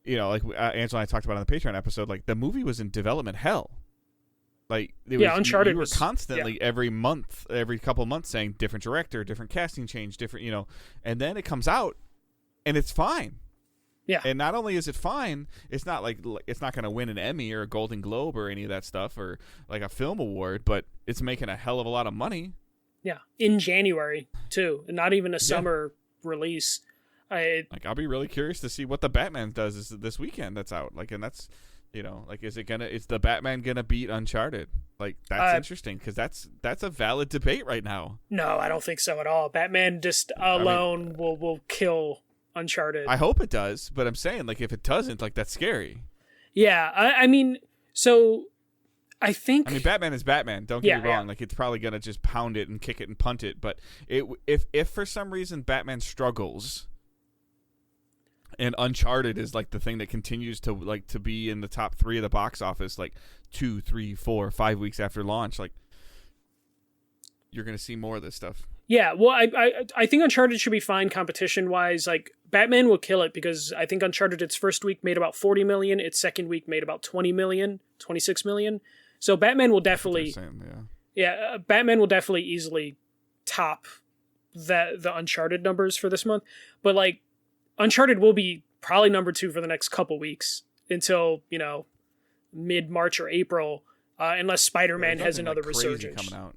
[SPEAKER 1] like Angela and I talked about on the Patreon episode, like the movie was in development hell. Like
[SPEAKER 2] Uncharted.
[SPEAKER 1] You were constantly every couple months saying different director, different casting change, different, and then it comes out, and it's fine.
[SPEAKER 2] Yeah.
[SPEAKER 1] And not only is it fine, it's not like it's not going to win an Emmy or a Golden Globe or any of that stuff or like a film award, but it's making a hell of a lot of money.
[SPEAKER 2] Yeah, in January t's, and not even a summer release.
[SPEAKER 1] I'll be really curious to see what the Batman does this weekend that's out. Like, and that's, like, is the Batman gonna beat Uncharted? Like, that's interesting because that's a valid debate right now.
[SPEAKER 2] No, I don't think so at all. Batman just alone will kill Uncharted.
[SPEAKER 1] I hope it does, but I'm saying, like, if it doesn't, like, that's scary.
[SPEAKER 2] Yeah, I mean, so I think
[SPEAKER 1] Batman is Batman. Don't get me wrong. Like, it's probably gonna just pound it and kick it and punt it. But if for some reason Batman struggles, and Uncharted is like the thing that continues to be in the top 3 of the box office, like 2, 3, 4, 5 weeks after launch, like you're gonna see more of this stuff.
[SPEAKER 2] Yeah, well, I think Uncharted should be fine competition-wise. Like, Batman will kill it because I think Uncharted, its first week, made about $40 million. Its second week made about $20 million, $26 million. So Batman will definitely... Batman will definitely easily top the Uncharted numbers for this month. But, like, Uncharted will be probably number 2 for the next couple weeks until, mid-March or April. Unless Spider-Man has another resurgence
[SPEAKER 1] coming out,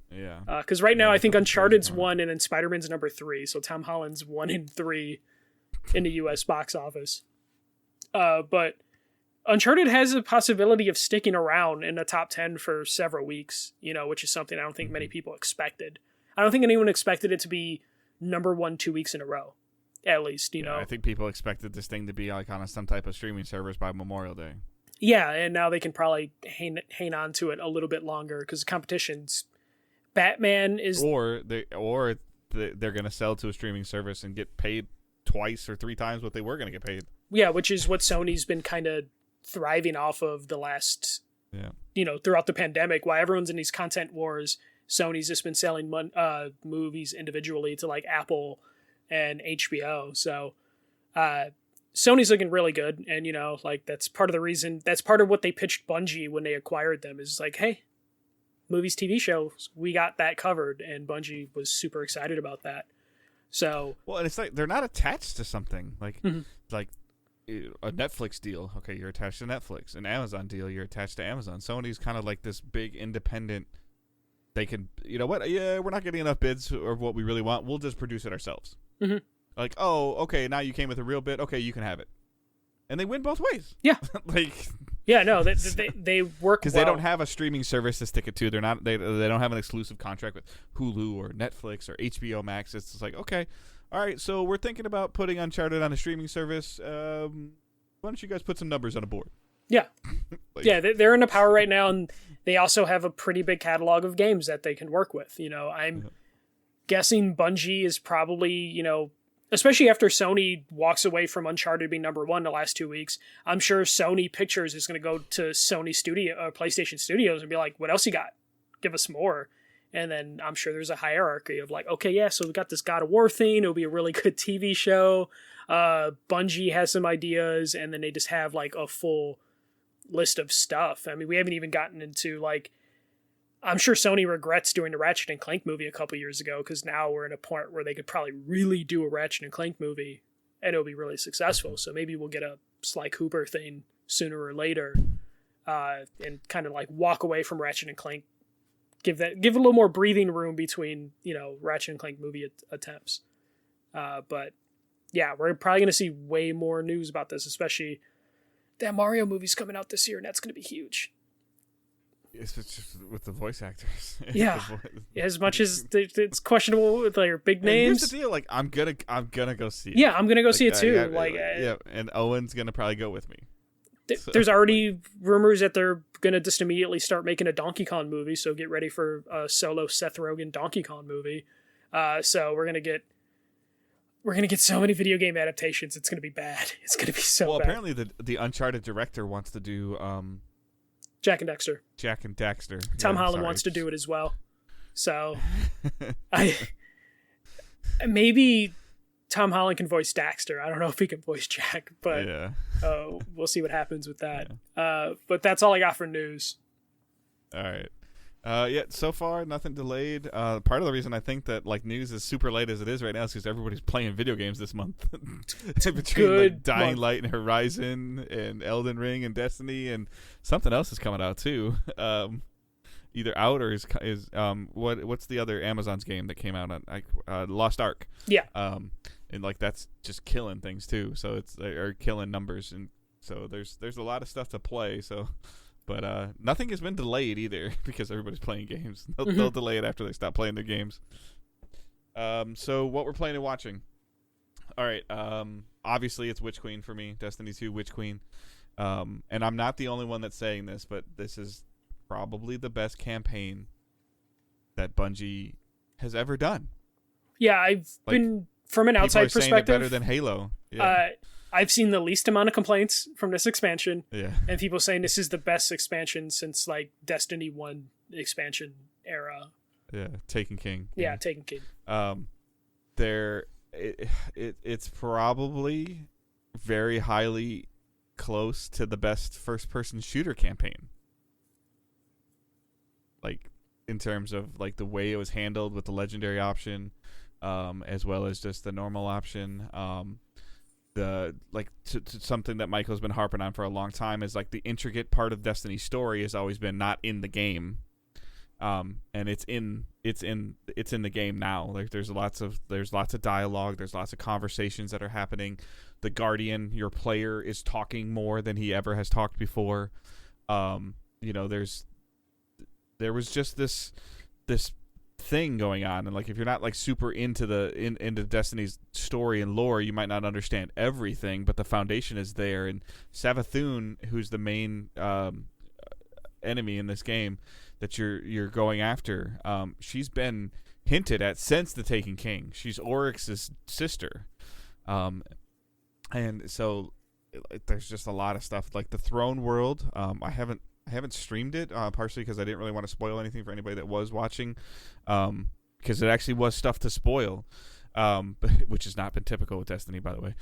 [SPEAKER 2] because right now I think Uncharted's 1 and then Spider-Man's number 3, so Tom Holland's 1 and 3 in the U.S. box office. But Uncharted has a possibility of sticking around in the top 10 for several weeks, which is something I don't think many people expected. I don't think anyone expected it to be number 1 2 weeks in a row, at least.
[SPEAKER 1] I think people expected this thing to be like on some type of streaming service by Memorial Day.
[SPEAKER 2] Yeah, and now they can probably hang on to it a little bit longer because competition's Batman is...
[SPEAKER 1] Or they're going to sell to a streaming service and get paid twice or 3 times what they were going to get paid.
[SPEAKER 2] Yeah, which is what Sony's been kind of thriving off of the last... throughout the pandemic. While everyone's in these content wars, Sony's just been selling movies individually to, like, Apple and HBO. So... Sony's looking really good, and that's part of the reason. That's part of what they pitched Bungie when they acquired them. Is like, hey, movies, TV shows, we got that covered, and Bungie was super excited about that. So,
[SPEAKER 1] well, and it's like they're not attached to something like a Netflix deal. Okay, you're attached to Netflix. An Amazon deal, you're attached to Amazon. Sony's kind of like this big independent. They can, what? Yeah, we're not getting enough bids of what we really want. We'll just produce it ourselves. Mm-hmm. Like, oh, okay, now you came with a real bid. Okay, you can have it. And they win both ways.
[SPEAKER 2] Yeah. No, they work
[SPEAKER 1] because they don't have a streaming service to stick it to. They don't have an exclusive contract with Hulu or Netflix or HBO Max. It's just like, okay, all right, so we're thinking about putting Uncharted on a streaming service. Why don't you guys put some numbers on a board?
[SPEAKER 2] Yeah. They're in the power right now, and they also have a pretty big catalog of games that they can work with. I'm guessing Bungie is probably, especially after Sony walks away from Uncharted being number 1 the last 2 weeks, I'm sure Sony Pictures is going to go to Sony Studio or PlayStation Studios and be like, what else you got? Give us more. And then I'm sure there's a hierarchy of like, okay, yeah, so we got this God of War thing. It'll be a really good TV show. Bungie has some ideas, and then they just have like a full list of stuff. I mean, we haven't even gotten into like, I'm sure Sony regrets doing the Ratchet and Clank movie a couple years ago because now we're in a point where they could probably really do a Ratchet and Clank movie and it'll be really successful. So maybe we'll get a Sly Cooper thing sooner or later, and kind of like walk away from Ratchet and Clank, give a little more breathing room between Ratchet and Clank movie attempts. But yeah, we're probably going to see way more news about this, especially that Mario movie's coming out this year, and that's going to be huge.
[SPEAKER 1] It's just with the voice actors.
[SPEAKER 2] Yeah, as much as it's questionable with their big names.
[SPEAKER 1] Here's the deal: like, I'm gonna go see it.
[SPEAKER 2] Yeah, I'm gonna go see it too.
[SPEAKER 1] And Owen's gonna probably go with me.
[SPEAKER 2] There's already rumors that they're gonna just immediately start making a Donkey Kong movie. So get ready for a solo Seth Rogen Donkey Kong movie. So we're gonna get we're gonna get so many video game adaptations. It's gonna be bad. It's gonna be so
[SPEAKER 1] well,
[SPEAKER 2] bad.
[SPEAKER 1] apparently the Uncharted director wants to do
[SPEAKER 2] Jack and Dexter.
[SPEAKER 1] Jack and Daxter.
[SPEAKER 2] Tom Holland wants to do it as well. So maybe Tom Holland can voice Daxter. I don't know if he can voice Jack, but we'll see what happens with that. Yeah. But that's all I got for news.
[SPEAKER 1] All right. So far nothing delayed. Part of the reason I think that like news is super late as it is right now is because everybody's playing video games this month. Between like Dying Light and Horizon and Elden Ring and Destiny and something else is coming out too. Either out or is what's the other Amazon's game that came out on Lost Ark?
[SPEAKER 2] Yeah.
[SPEAKER 1] And like that's just killing things too. So it's or killing numbers, and so there's a lot of stuff to play. So. But nothing has been delayed either because everybody's playing games. They'll delay it after they stop playing their games. So what we're playing and watching. All right. Obviously, it's Witch Queen for me. Destiny 2 Witch Queen. And I'm not the only one that's saying this, but this is probably the best campaign that Bungie has ever done.
[SPEAKER 2] Yeah, I've been from an outside perspective. Saying it
[SPEAKER 1] better than Halo. Yeah.
[SPEAKER 2] I've seen the least amount of complaints from this expansion.
[SPEAKER 1] Yeah.
[SPEAKER 2] And people saying this is the best expansion since like Destiny 1 expansion era.
[SPEAKER 1] Yeah, Taken King.
[SPEAKER 2] Yeah, Taken King.
[SPEAKER 1] It's probably very highly close to the best first-person shooter campaign. Like in terms of like the way it was handled with the legendary option, as well as just the normal option. The like to something that Michael's been harping on for a long time is like the intricate part of Destiny's story has always been not in the game, and it's in the game now. Like there's lots of dialogue, there's lots of conversations that are happening. The Guardian, your player, is talking more than he ever has talked before. There was just this thing going on, and like if you're not like super into into Destiny's story and lore, you might not understand everything, but the foundation is there. And Savathun, who's the main enemy in this game that you're going after, she's been hinted at since the Taken King. She's Oryx's sister, and so there's just a lot of stuff like the Throne World. I haven't streamed it, partially because I didn't really want to spoil anything for anybody that was watching, because it actually was stuff to spoil, which has not been typical with Destiny, by the way.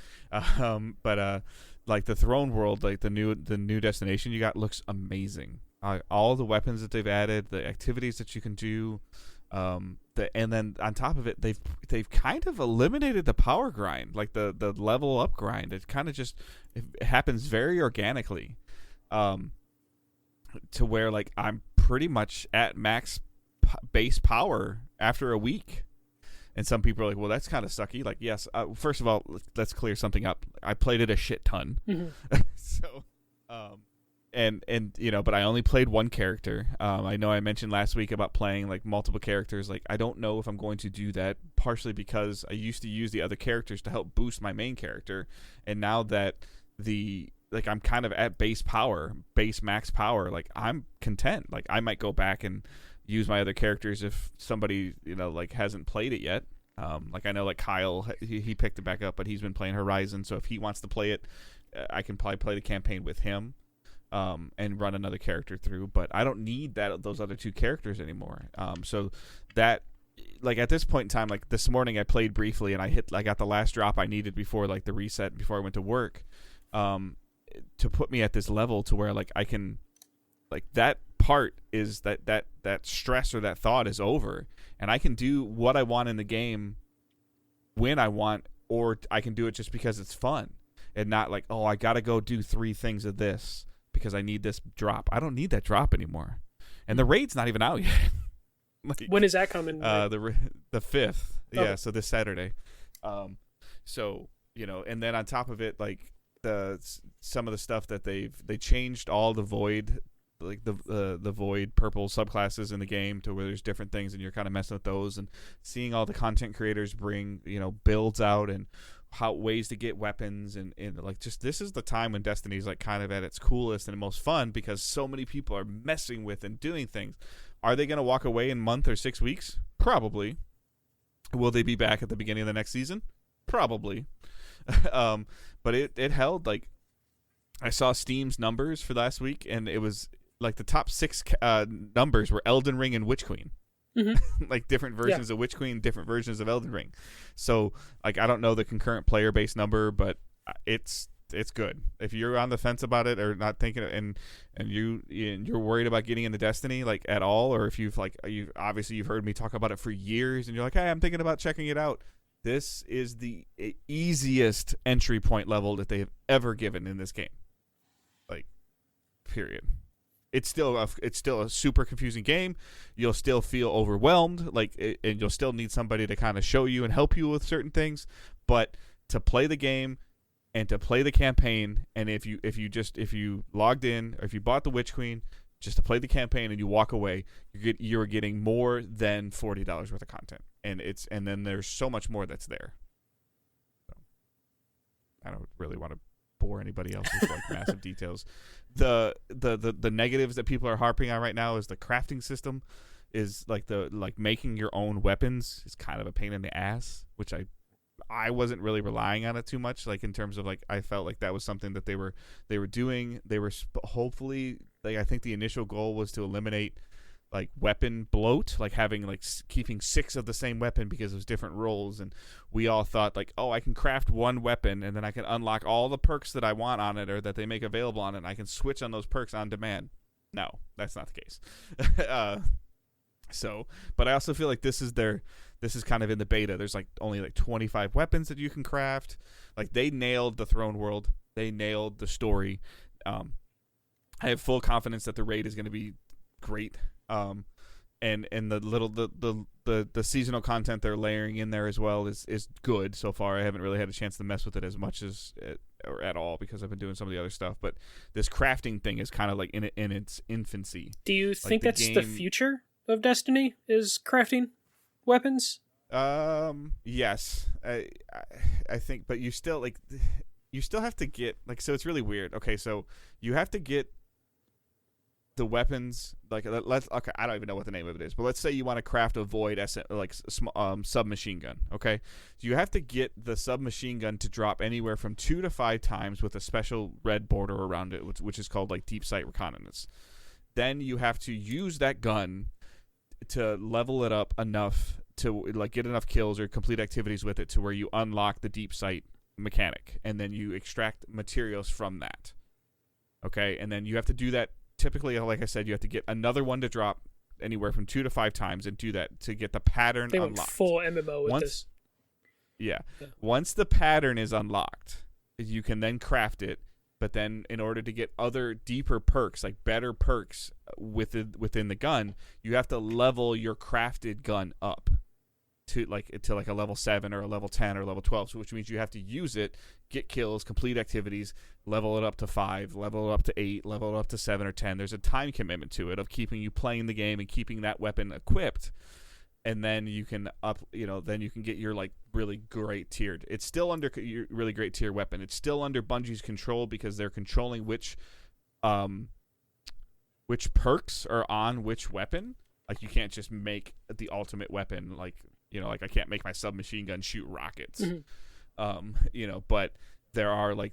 [SPEAKER 1] But like the Throne World, like the new destination you got looks amazing. All the weapons that they've added, the activities that you can do, and then on top of it, they've kind of eliminated the power grind, like the level up grind. It kind of just it happens very organically. To where like I'm pretty much at max base power after a week, and some people are like, well, that's kind of sucky. Like, yes, first of all, let's clear something up. I played it a shit ton. So and but I only played one character. I know I mentioned last week about playing like multiple characters. Like, I don't know if I'm going to do that, partially because I used to use the other characters to help boost my main character, and now that I'm kind of at base max power. Like, I'm content. Like, I might go back and use my other characters if somebody, like hasn't played it yet. Like, I know like Kyle, he picked it back up, but he's been playing Horizon. So if he wants to play it, I can probably play the campaign with him, and run another character through. But I don't need those other two characters anymore. So that, like, at this point in time, like this morning I played briefly and I got the last drop I needed before like the reset before I went to work. To put me at this level to where like I can, like, that part is that stress or that thought is over, and I can do what I want in the game when I want, or I can do it just because it's fun and not like, oh, I gotta go do 3 things of this because I need this drop. I don't need that drop anymore, and the raid's not even out yet. Like,
[SPEAKER 2] when is that coming?
[SPEAKER 1] The 5th.
[SPEAKER 2] Okay.
[SPEAKER 1] Yeah, so this Saturday. So and then on top of it, like, some of the stuff that they changed all the void, like the void purple subclasses in the game, to where there's different things and you're kind of messing with those, and seeing all the content creators bring builds out and how ways to get weapons, and like, just this is the time when Destiny's like kind of at its coolest and most fun because so many people are messing with and doing things. Are they going to walk away in a month or 6 weeks? Probably. Will they be back at the beginning of the next season? Probably. But it held, like, I saw Steam's numbers for last week, and it was like the top 6 numbers were Elden Ring and Witch Queen.
[SPEAKER 2] Mm-hmm.
[SPEAKER 1] Like different versions of Witch Queen, different versions of Elden Ring. So like I don't know the concurrent player base number, but it's good. If you're on the fence about it or not thinking, and you're worried about getting into Destiny like at all, or if you've obviously you've heard me talk about it for years, and you're like, hey, I'm thinking about checking it out. This is the easiest entry point level that they have ever given in this game. Like, period. It's still a super confusing game. You'll still feel overwhelmed, and you'll still need somebody to kind of show you and help you with certain things. But to play the game and to play the campaign, and if you logged in or if you bought the Witch Queen just to play the campaign and you walk away, you're getting more than $40 worth of content, and then there's so much more that's there. So, I don't really want to bore anybody else with like massive details. The negatives that people are harping on right now is the crafting system is like making your own weapons is kind of a pain in the ass, which I wasn't really relying on it too much, like in terms of like I felt like that was something that they were doing. They were hopefully, like, I think the initial goal was to eliminate like weapon bloat, like having like keeping 6 of the same weapon because it was different roles, and we all thought like, oh, I can craft one weapon and then I can unlock all the perks that I want on it or that they make available on it, and I can switch on those perks on demand. No, that's not the case. But I also feel like this is kind of in the beta. There's like only like 25 weapons that you can craft. Like, they nailed the throne world, they nailed the story. I have full confidence that the raid is going to be great. And the seasonal content they're layering in there as well is good so far. I haven't really had a chance to mess with it as much as or at all because I've been doing some of the other stuff. But this crafting thing is kind of like in its infancy.
[SPEAKER 2] Do you think that's the future of Destiny? Is crafting weapons?
[SPEAKER 1] Yes, I think, but you still have to get like, so it's really weird. Okay, so you have to get the weapons, like, okay, I don't even know what the name of it is, but let's say you want to craft a void submachine gun. Okay, so you have to get the submachine gun to drop anywhere from 2 to 5 times with a special red border around it, which is called like deep sight reconnaissance. Then you have to use that gun to level it up enough to like get enough kills or complete activities with it to where you unlock the deep sight mechanic, and then you extract materials from that. Okay, and then you have to do that. Typically, like I said, you have to get another one to drop anywhere from 2 to 5 times and do that to get the pattern
[SPEAKER 2] they
[SPEAKER 1] unlocked.
[SPEAKER 2] Went full MMO with this.
[SPEAKER 1] Yeah. Once the pattern is unlocked, you can then craft it. But then in order to get other deeper perks, like better perks within the gun, you have to level your crafted gun up to like a level 7 or a level 10 or level 12, so which means you have to use it, get kills, complete activities, level it up to 5, level it up to 8, level it up to 7 or 10. There's a time commitment to it of keeping you playing the game and keeping that weapon equipped, and then you can then you can get your like really great tiered. It's still under your really great tier weapon. It's still under Bungie's control because they're controlling which perks are on which weapon. Like, you can't just make the ultimate weapon like I can't make my submachine gun shoot rockets. Mm-hmm. But there are like,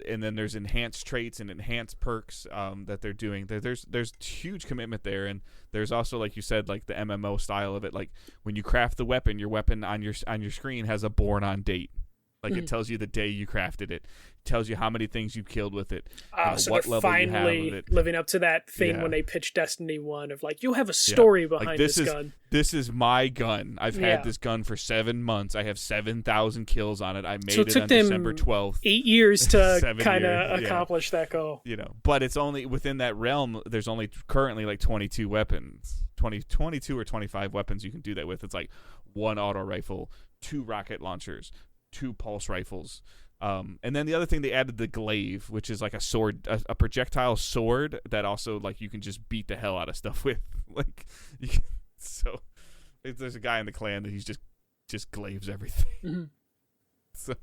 [SPEAKER 1] and then there's enhanced traits and enhanced perks that they're doing. There's huge commitment there, and there's also, like you said, like the MMO style of it. Like, when you craft the weapon, your weapon on your screen has a born on date. Like, it tells you the day you crafted it. Tells you how many things you've killed with it.
[SPEAKER 2] So
[SPEAKER 1] what
[SPEAKER 2] they're
[SPEAKER 1] level
[SPEAKER 2] finally
[SPEAKER 1] you have of it.
[SPEAKER 2] living up to that thing when they pitched Destiny 1 of like, you have a story behind
[SPEAKER 1] like,
[SPEAKER 2] this gun.
[SPEAKER 1] This is my gun. I've had this gun for 7 months. I have 7,000 kills on it. I made it on December 12th.
[SPEAKER 2] 8 years to kind of accomplish that goal.
[SPEAKER 1] But it's only within that realm. There's only currently like 22 weapons, 22 or 25 weapons you can do that with. It's like 1 auto rifle, 2 rocket launchers, 2 pulse rifles. And then the other thing, they added the glaive, which is like a sword, a projectile sword that also like you can just beat the hell out of stuff with. Like, so there's a guy in the clan that he's just glaives everything. Mm-hmm. So,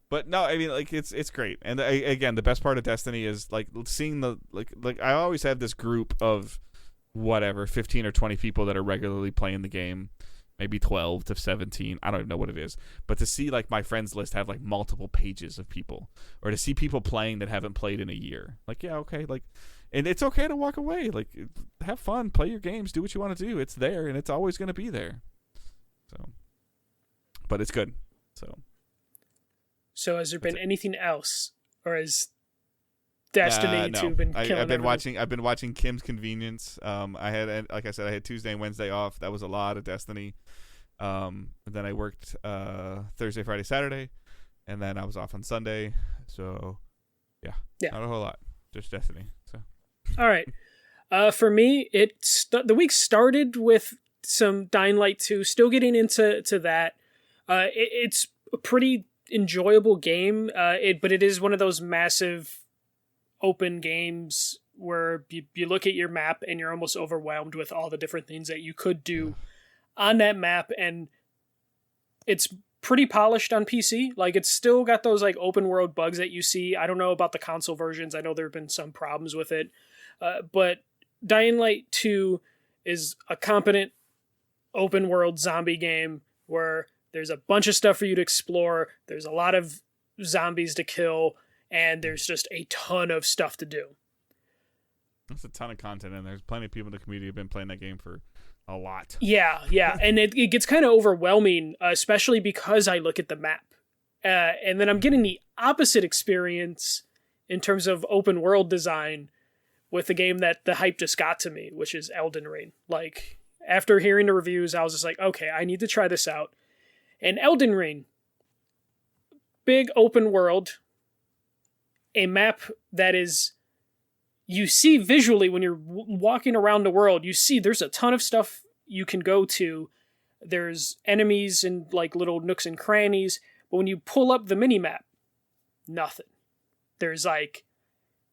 [SPEAKER 1] but no, I mean, like, it's great. And again, the best part of Destiny is like seeing the like I always have this group of whatever 15 or 20 people that are regularly playing the game. maybe 12 to 17. I don't even know what it is. But to see like my friends list have like multiple pages of people, or to see people playing that haven't played in a year, like, yeah, okay, like, and it's okay to walk away. Like, have fun, play your games, do what you want to do. It's there, and it's always going to be there. So, but it's good. So
[SPEAKER 2] has there been anything else, or has Destiny 2 been killing
[SPEAKER 1] I've been watching Kim's Convenience. I had, like I said, I had Tuesday and Wednesday off. That was a lot of Destiny. Then I worked Thursday, Friday, Saturday, and then I was off on Sunday. So yeah, not a whole lot, just Destiny. So
[SPEAKER 2] all right, for me, the week started with some Dying Light 2. Still getting into that. It's a pretty enjoyable game, but it is one of those massive open games where you look at your map and you're almost overwhelmed with all the different things that you could do on that map, and it's pretty polished on PC. Like, it's still got those like open world bugs that you see. I don't know about the console versions. I know there have been some problems with it, but Dying Light 2 is a competent open world zombie game where there's a bunch of stuff for you to explore. There's a lot of zombies to kill, and there's just a ton of stuff to do.
[SPEAKER 1] That's a ton of content, and there's plenty of people in the community who have been playing that game for a lot.
[SPEAKER 2] Yeah. And it gets kind of overwhelming, especially because I look at the map. And then I'm getting the opposite experience in terms of open world design with the game that the hype just got to me, which is Elden Ring. Like, after hearing the reviews, I was just like, okay, I need to try this out. And Elden Ring, big open world, a map that is, you see visually when you're walking around the world, you see there's a ton of stuff you can go to. There's enemies and like little nooks and crannies, but when you pull up the minimap, nothing. There's like,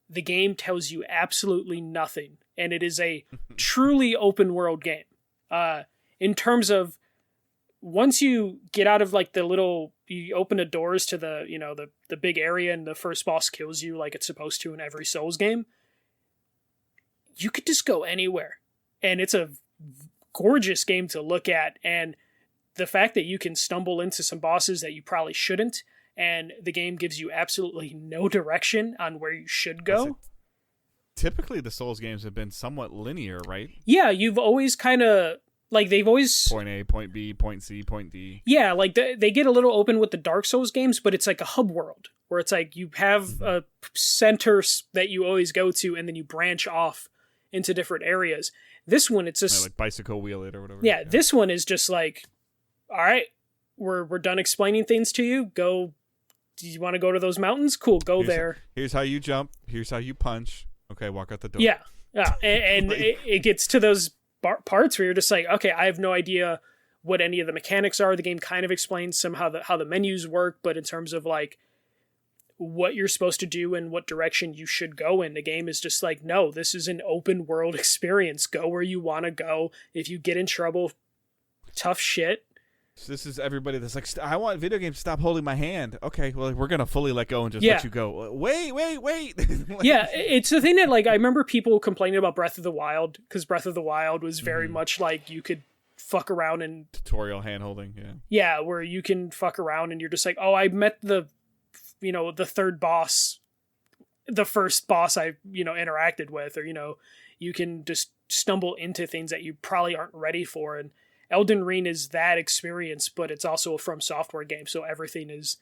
[SPEAKER 2] the game tells you absolutely nothing, and it is a truly open world game. In terms of, once you get out of like you open the doors to the big area and the first boss kills you like it's supposed to in every Souls game, you could just go anywhere. And it's a gorgeous game to look at. And the fact that you can stumble into some bosses that you probably shouldn't, and the game gives you absolutely no direction on where you should go.
[SPEAKER 1] Typically the Souls games have been somewhat linear, right?
[SPEAKER 2] Yeah, you've always kind of, like, they've always...
[SPEAKER 1] Point A, point B, point C, point D.
[SPEAKER 2] Yeah, like, they get a little open with the Dark Souls games, but it's like a hub world, where it's like you have a center that you always go to, and then you branch off into different areas. This one, it's just...
[SPEAKER 1] like bicycle wheel it or whatever.
[SPEAKER 2] Yeah, this one is just like, all right, we're done explaining things to you. Go... Do you want to go to those mountains? Cool, there.
[SPEAKER 1] Here's how you jump. Here's how you punch. Okay, walk out the door.
[SPEAKER 2] Yeah. And it gets to those parts where you're just like, okay, I have no idea what any of the mechanics are. The game kind of explains somehow how the menus work, but in terms of like what you're supposed to do and what direction you should go in, the game is just like, no, this is an open world experience. Go where you want to go. If you get in trouble, tough shit.
[SPEAKER 1] So this is everybody that's like, I want video games to stop holding my hand. Okay, well, we're going to fully let go and just let you go. Wait.
[SPEAKER 2] Yeah, it's the thing that, like, I remember people complaining about Breath of the Wild, because Breath of the Wild was very much like you could fuck around and...
[SPEAKER 1] Tutorial hand-holding, yeah.
[SPEAKER 2] Yeah, where you can fuck around and you're just like, oh, I met the third boss, the first boss I, interacted with, or, you can just stumble into things that you probably aren't ready for, and Elden Ring is that experience, but it's also a From Software game, so everything is...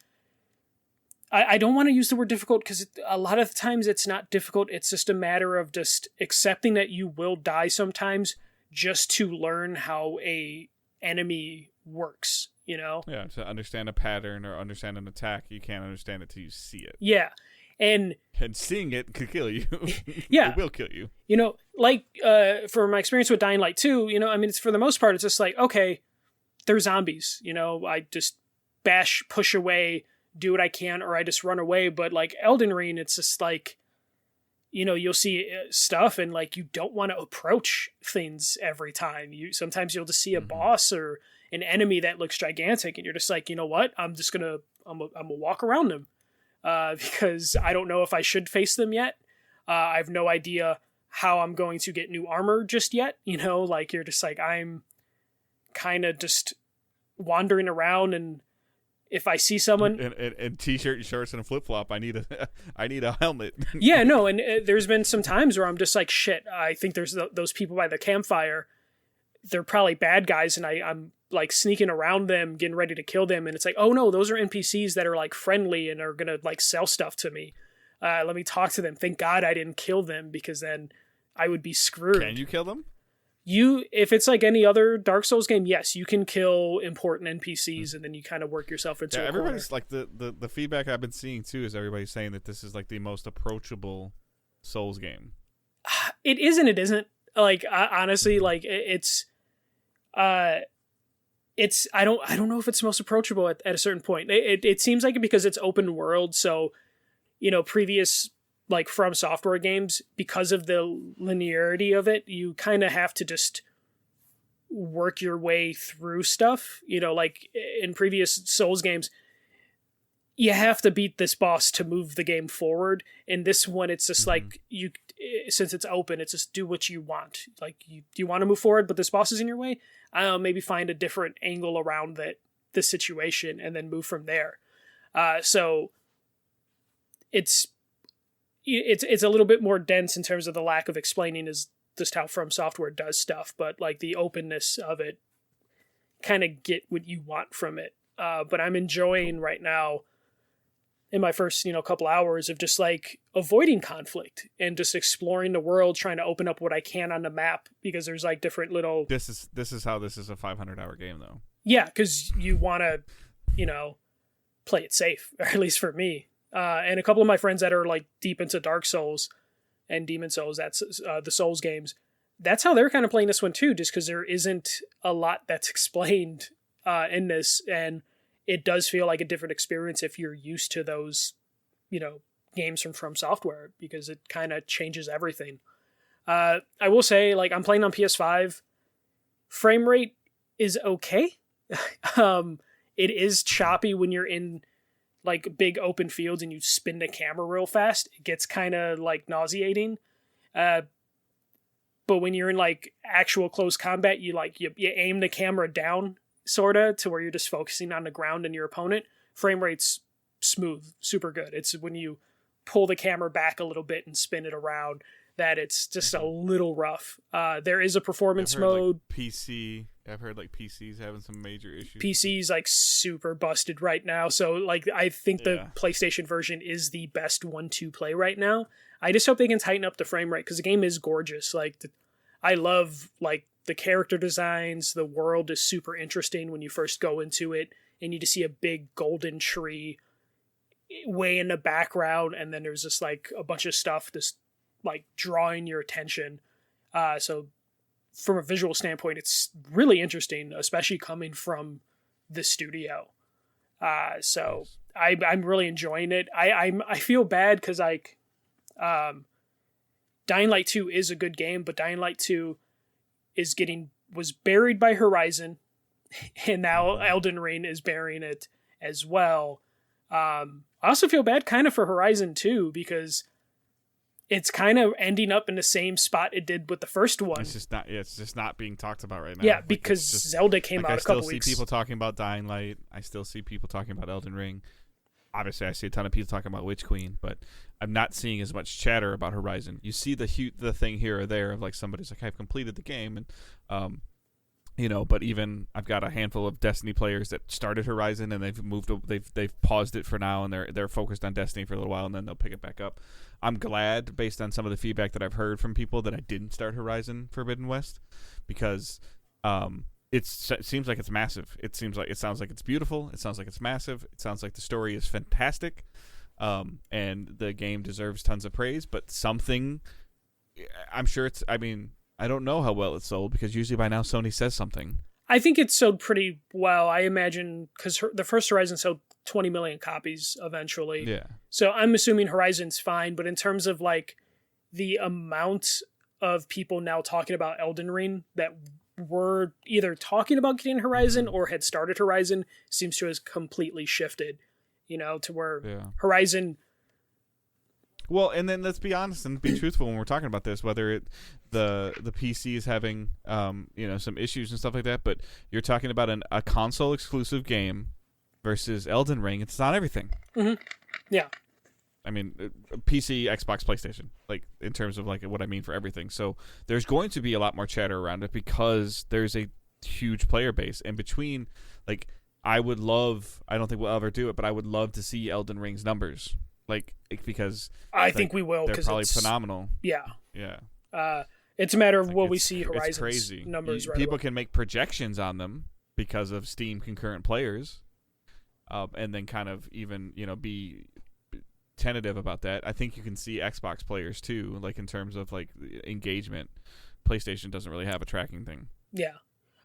[SPEAKER 2] I don't want to use the word difficult, because a lot of times it's not difficult, it's just a matter of just accepting that you will die sometimes, just to learn how a enemy works, Yeah,
[SPEAKER 1] to understand a pattern or understand an attack, you can't understand it till you see it.
[SPEAKER 2] Yeah, and
[SPEAKER 1] seeing it could kill you.
[SPEAKER 2] Yeah.
[SPEAKER 1] It will kill you.
[SPEAKER 2] For my experience with Dying Light 2, it's for the most part, it's just like, okay, they're zombies, I just push away, do what I can, or I just run away. But like Elden Ring, it's just like, you'll see stuff and like, you don't want to approach things every time. Sometimes you'll just see a boss or an enemy that looks gigantic and you're just like, you know what? I'm gonna walk around them. Because I don't know if I should face them yet. I have no idea how I'm going to get new armor just yet. Like, you're just like, I'm kind of just wandering around, and if I see someone
[SPEAKER 1] and t-shirt and shorts and a flip-flop, I need a helmet.
[SPEAKER 2] Yeah, no, and there's been some times where I'm just like, shit, I think there's those people by the campfire, they're probably bad guys, and I'm like sneaking around them, getting ready to kill them, and it's like, oh no, those are NPCs that are like friendly and are gonna like sell stuff to me. Let me talk to them. Thank God I didn't kill them, because then I would be screwed.
[SPEAKER 1] Can you kill them?
[SPEAKER 2] If it's like any other Dark Souls game, yes, you can kill important NPCs, and then you kind of work yourself into a corner.
[SPEAKER 1] Everybody's like the feedback I've been seeing too is everybody's saying that this is like the most approachable Souls game.
[SPEAKER 2] It is and it isn't. Like honestly, like it's I don't know if it's most approachable at a certain point. It seems like it because it's open world, so previous like From Software games, because of the linearity of it, you kind of have to just work your way through stuff. Like in previous Souls games, you have to beat this boss to move the game forward. In this one, it's just like since it's open, it's just do what you want. Like, do you want to move forward, but this boss is in your way? I don't know, maybe find a different angle around the situation and then move from there. So it's a little bit more dense in terms of the lack of explaining is just how From Software does stuff, but like the openness of it, kind of get what you want from it. But I'm enjoying right now in my first, couple hours of just like avoiding conflict and just exploring the world, trying to open up what I can on the map, because there's like different little.
[SPEAKER 1] This is how this is a 500-hour game though.
[SPEAKER 2] Yeah, because you want to, play it safe, or at least for me. And a couple of my friends that are like deep into Dark Souls and Demon Souls, that's the Souls games, that's how they're kind of playing this one too, just because there isn't a lot that's explained in this, and it does feel like a different experience if you're used to those, games from Software, because it kind of changes everything. I will say, like, I'm playing on PS5. Frame rate is okay. It is choppy when you're in like big open fields and you spin the camera real fast. It gets kind of like nauseating. But when you're in like actual close combat, you aim the camera down sorta to where you're just focusing on the ground and your opponent. Frame rate's smooth, super good. It's when you pull the camera back a little bit and spin it around that it's just a little rough. There is a performance mode.
[SPEAKER 1] I've heard like PC's having some major issues.
[SPEAKER 2] PC's like super busted right now. So like I think the PlayStation version is the best one to play right now. I just hope they can tighten up the frame rate, because the game is gorgeous. Like I love like the character designs. The world is super interesting when you first go into it, and you just see a big golden tree way in the background, and then there's just like a bunch of stuff just like drawing your attention. So from a visual standpoint, it's really interesting, especially coming from the studio. So I'm really enjoying it. I feel bad because like Dying Light 2 is a good game, but Dying Light 2 was buried by Horizon, and now Elden Ring is burying it as well. I also feel bad kind of for Horizon 2, because it's kind of ending up in the same spot it did with the first one.
[SPEAKER 1] It's just not being talked about right now.
[SPEAKER 2] Yeah, because Zelda came out a couple weeks.
[SPEAKER 1] I still see people talking about Dying Light. I still see people talking about Elden Ring. Obviously, I see a ton of people talking about Witch Queen, but I'm not seeing as much chatter about Horizon. You see the thing here or there of like somebody's like, I've completed the game, and but even I've got a handful of Destiny players that started Horizon and they've paused it for now, and they're focused on Destiny for a little while, and then they'll pick it back up. I'm glad, based on some of the feedback that I've heard from people, that I didn't start Horizon Forbidden West, because it seems like it's massive. It sounds like it's beautiful. It sounds like it's massive. It sounds like the story is fantastic, and the game deserves tons of praise. But something, I'm sure it's. I mean, I don't know how well it's sold, because usually by now Sony says something.
[SPEAKER 2] I think it sold pretty well. I imagine because the first Horizon sold 20 million copies eventually.
[SPEAKER 1] Yeah.
[SPEAKER 2] So I'm assuming Horizon's fine, but in terms of like the amount of people now talking about Elden Ring that were either talking about getting Horizon or had started Horizon seems to have completely shifted, to where Horizon
[SPEAKER 1] Well, and then let's be honest and be truthful when we're talking about this, whether the PC is having some issues and stuff like that, but you're talking about a console exclusive game versus Elden Ring. It's not everything.
[SPEAKER 2] Mm-hmm. Yeah.
[SPEAKER 1] I mean, PC, Xbox, PlayStation, like in terms of like what I mean for everything. So there's going to be a lot more chatter around it because there's a huge player base. And between, like, I don't think we'll ever do it, but I would love to see Elden Ring's numbers, like, because
[SPEAKER 2] I think we will.
[SPEAKER 1] They're probably phenomenal.
[SPEAKER 2] Yeah.
[SPEAKER 1] Yeah.
[SPEAKER 2] It's a matter of what we see Horizon's
[SPEAKER 1] crazy.
[SPEAKER 2] numbers.
[SPEAKER 1] People can make projections on them because of Steam concurrent players, and then kind of even be tentative about that. I think you can see Xbox players too, like in terms of like engagement. PlayStation doesn't really have a tracking thing.
[SPEAKER 2] Yeah,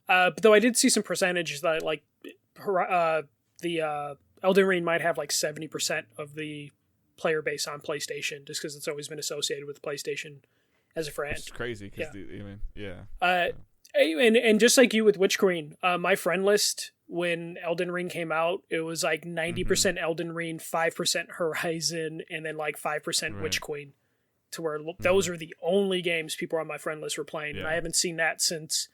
[SPEAKER 2] but though I did see some percentages that like the Elden Ring might have like 70% of the player base on PlayStation, just because it's always been associated with PlayStation as a brand.
[SPEAKER 1] It's crazy because
[SPEAKER 2] and just like you with Witch Queen, my friend list when Elden Ring came out, it was like 90% Elden Ring, 5% Horizon, and then like 5% Witch Queen, to where those are the only games people on my friend list were playing. And I haven't seen that since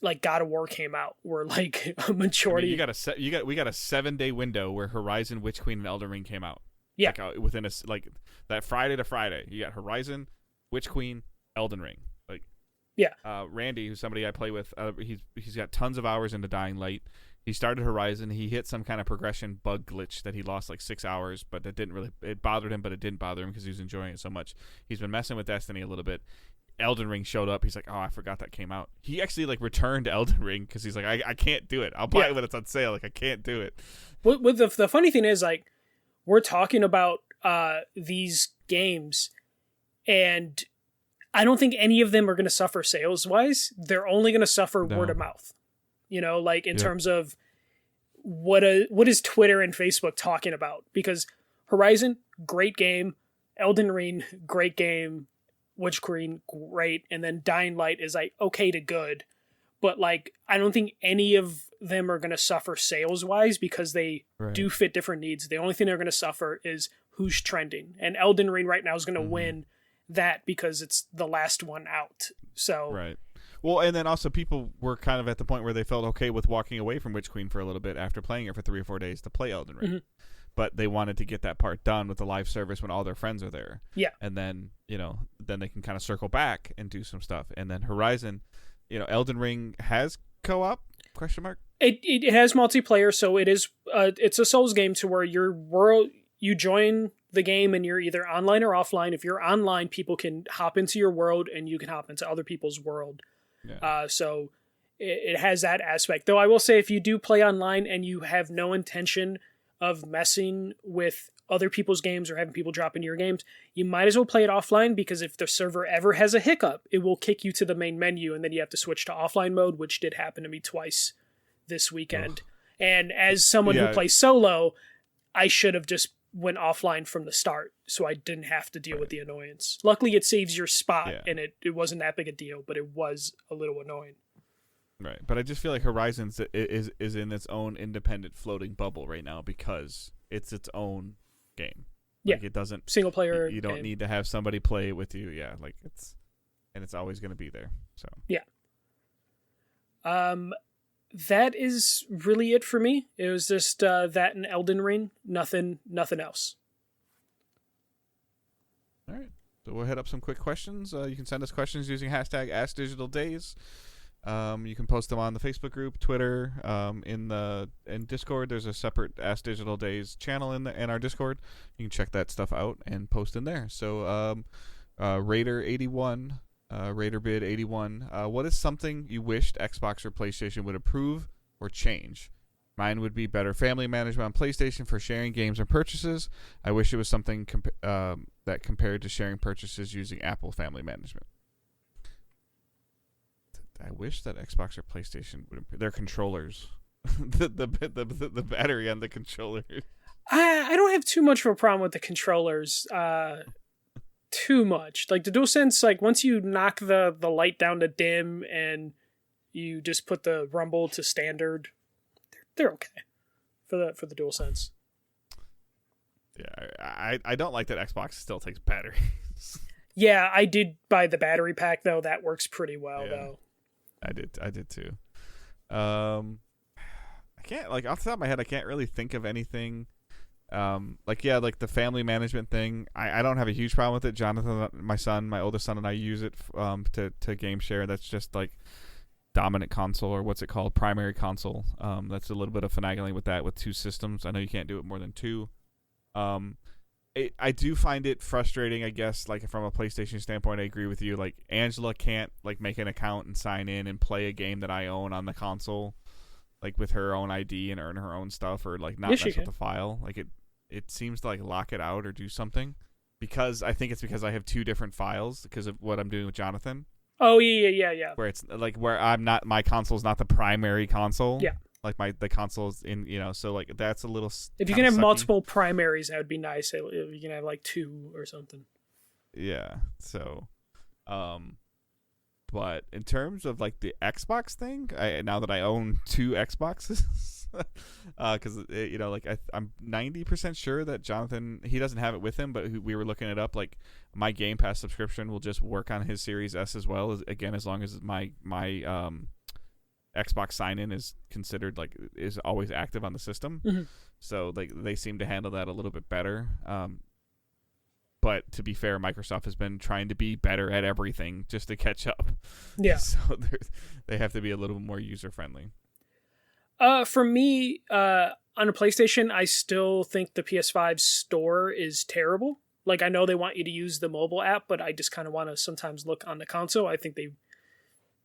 [SPEAKER 2] like God of War came out, where like a majority.
[SPEAKER 1] We got a 7-day window where Horizon, Witch Queen, and Elden Ring came out.
[SPEAKER 2] Yeah,
[SPEAKER 1] like, within that Friday to Friday, you got Horizon, Witch Queen, Elden Ring. Like,
[SPEAKER 2] yeah.
[SPEAKER 1] Randy, who's somebody I play with, he's got tons of hours into Dying Light. He started Horizon. He hit some kind of progression bug glitch that he lost like 6 hours, but it bothered him, but it didn't bother him because he was enjoying it so much. He's been messing with Destiny a little bit. Elden Ring showed up. He's like, oh, I forgot that came out. He actually like returned to Elden Ring because he's like, I can't do it. I'll buy it when it's on sale. Like, I can't do it.
[SPEAKER 2] With the funny thing is, like, we're talking about these games, and I don't think any of them are going to suffer sales wise. They're only going to suffer word of mouth. Like in terms of what is Twitter and Facebook talking about? Because Horizon, great game. Elden Ring, great game. Witch Queen, great. And then Dying Light is like okay to good. But like, I don't think any of them are going to suffer sales wise because they do fit different needs. The only thing they're going to suffer is who's trending. And Elden Ring right now is going to win that because it's the last one out. So
[SPEAKER 1] right. Well, and then also people were kind of at the point where they felt okay with walking away from Witch Queen for a little bit after playing it for 3 or 4 days to play Elden Ring. But they wanted to get that part done with the live service when all their friends are there. Yeah. And then, then they can kind of circle back and do some stuff. And then Horizon, Elden Ring has co-op? ?
[SPEAKER 2] It has multiplayer, so it is it's a Souls game to where you join the game and you're either online or offline. If you're online, people can hop into your world and you can hop into other people's world. Yeah. So it has that aspect. Though I will say, if you do play online and you have no intention of messing with other people's games or having people drop into your games, you might as well play it offline, because if the server ever has a hiccup, it will kick you to the main menu and then you have to switch to offline mode, which did happen to me twice this weekend. And as someone who plays solo, I should have just went offline from the start so I didn't have to deal with the annoyance. Luckily, it saves your spot, and it wasn't that big a deal, but it was a little annoying.
[SPEAKER 1] Right, but I just feel like Horizon is in its own independent floating bubble right now because it's its own game. Like, it doesn't
[SPEAKER 2] single player.
[SPEAKER 1] You don't need to have somebody play it with you. Yeah, like it's always going to be there. So
[SPEAKER 2] yeah. That is really it for me. It was just that and Elden Ring. Nothing else.
[SPEAKER 1] All right. So we'll hit up some quick questions. You can send us questions using hashtag AskDigitalDays. You can post them on the Facebook group, Twitter, in Discord. There's a separate Ask Digital Days channel in our Discord. You can check that stuff out and post in there. So Raider81, RaiderBid81, what is something you wished Xbox or PlayStation would improve or change? Mine would be better family management on PlayStation for sharing games and purchases. I wish it was something that compared to sharing purchases using Apple Family Management. I wish that Xbox or PlayStation would improve their controllers, the battery on the controllers.
[SPEAKER 2] I don't have too much of a problem with the controllers. Too much. Like the DualSense, like once you knock the light down to dim and you just put the rumble to standard, they're okay for the DualSense.
[SPEAKER 1] Yeah, I don't like that Xbox still takes batteries.
[SPEAKER 2] Yeah, I did buy the battery pack though. That works pretty well though.
[SPEAKER 1] I did too. I can't, like, off the top of my head, I can't really think of anything. Like the family management thing. I don't have a huge problem with it. Jonathan, my oldest son, and I use it to game share. That's just like dominant console, or what's it called, primary console. That's a little bit of finagling with that with two systems. I know you can't do it more than two. I do find it frustrating, I guess, like from a PlayStation standpoint. I agree with you. Like, Angela can't like make an account and sign in and play a game that I own on the console, like with her own ID and earn her own stuff, or like not mess with the file. Like it seems to like lock it out or do something, because I think it's because I have two different files because of what I'm doing with Jonathan.
[SPEAKER 2] Oh yeah.
[SPEAKER 1] Where it's like where I'm not, my console's not the primary console.
[SPEAKER 2] Yeah.
[SPEAKER 1] Like the console's in, so like that's a little.
[SPEAKER 2] If you can have multiple primaries, that would be nice. If you can have like two or something.
[SPEAKER 1] Yeah. So, but in terms of like the Xbox thing, now that I own two Xboxes, because I'm 90% sure that Jonathan, he doesn't have it with him, but we were looking it up. Like, my Game Pass subscription will just work on his Series S as well, as long as my Xbox sign-in is considered is always active on the system.
[SPEAKER 2] Mm-hmm.
[SPEAKER 1] So like they seem to handle that a little bit better. But to be fair, Microsoft has been trying to be better at everything just to catch up.
[SPEAKER 2] Yeah.
[SPEAKER 1] So they have to be a little more user-friendly.
[SPEAKER 2] For me, on a PlayStation, I still think the PS5 store is terrible. Like, I know they want you to use the mobile app, but I just kind of want to sometimes look on the console. I think they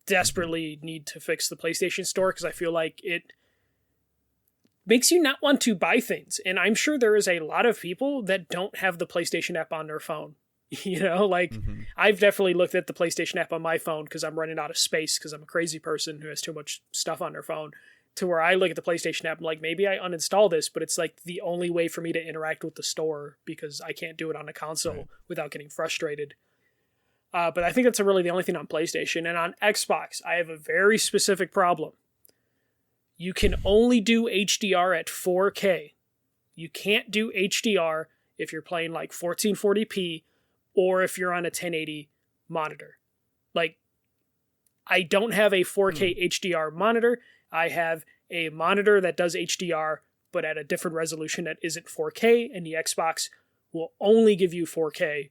[SPEAKER 2] desperately need to fix the PlayStation store, because I feel like it makes you not want to buy things. And I'm sure there is a lot of people that don't have the PlayStation app on their phone. I've definitely looked at the PlayStation app on my phone because I'm running out of space, because I'm a crazy person who has too much stuff on their phone, to where I look at the PlayStation app and like, maybe I uninstall this, but it's like the only way for me to interact with the store, because I can't do it on a console without getting frustrated. But I think that's really the only thing on PlayStation. And on Xbox, I have a very specific problem. You can only do HDR at 4K. You can't do HDR if you're playing like 1440p or if you're on a 1080 monitor. Like, I don't have a 4K HDR monitor. I have a monitor that does HDR, but at a different resolution that isn't 4K, and the Xbox will only give you 4K,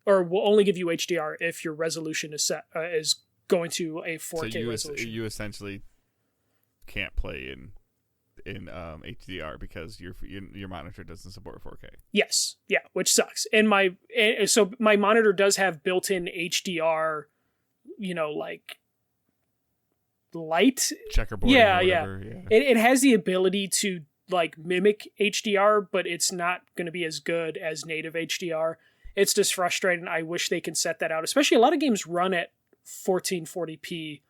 [SPEAKER 2] or will only give you HDR if your resolution is set is going to a 4K resolution.
[SPEAKER 1] You essentially can't play in HDR because your monitor doesn't support 4K.
[SPEAKER 2] Yes, yeah, which sucks. And so my monitor does have built-in HDR, like light
[SPEAKER 1] checkerboard.
[SPEAKER 2] Yeah. It has the ability to like mimic HDR, but it's not going to be as good as native HDR. It's just frustrating. I wish they can set that out. Especially a lot of games run at 1440p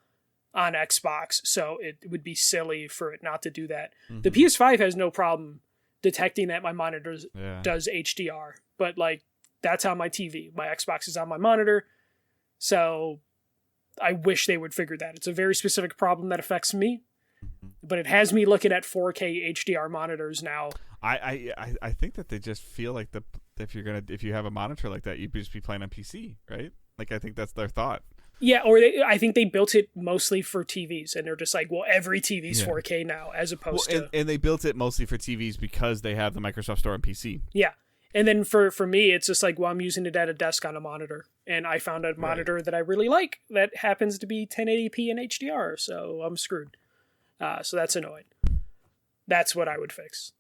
[SPEAKER 2] on Xbox, so it would be silly for it not to do that. Mm-hmm. The PS5 has no problem detecting that my monitor does HDR, but like that's on my TV. My Xbox is on my monitor, so I wish they would figure that. It's a very specific problem that affects me, but it has me looking at 4K HDR monitors now.
[SPEAKER 1] I think that they just feel like if you have a monitor like that, you'd just be playing on PC, right? Like, I think that's their thought.
[SPEAKER 2] Yeah, or I think they built it mostly for TVs, and they're just like, well, every TV's 4K now, as opposed to...
[SPEAKER 1] And they built it mostly for TVs because they have the Microsoft Store on PC.
[SPEAKER 2] Yeah, and then for me, it's just like, well, I'm using it at a desk on a monitor, and I found a monitor that I really like that happens to be 1080p and HDR, so I'm screwed. So that's annoying. That's what I would fix.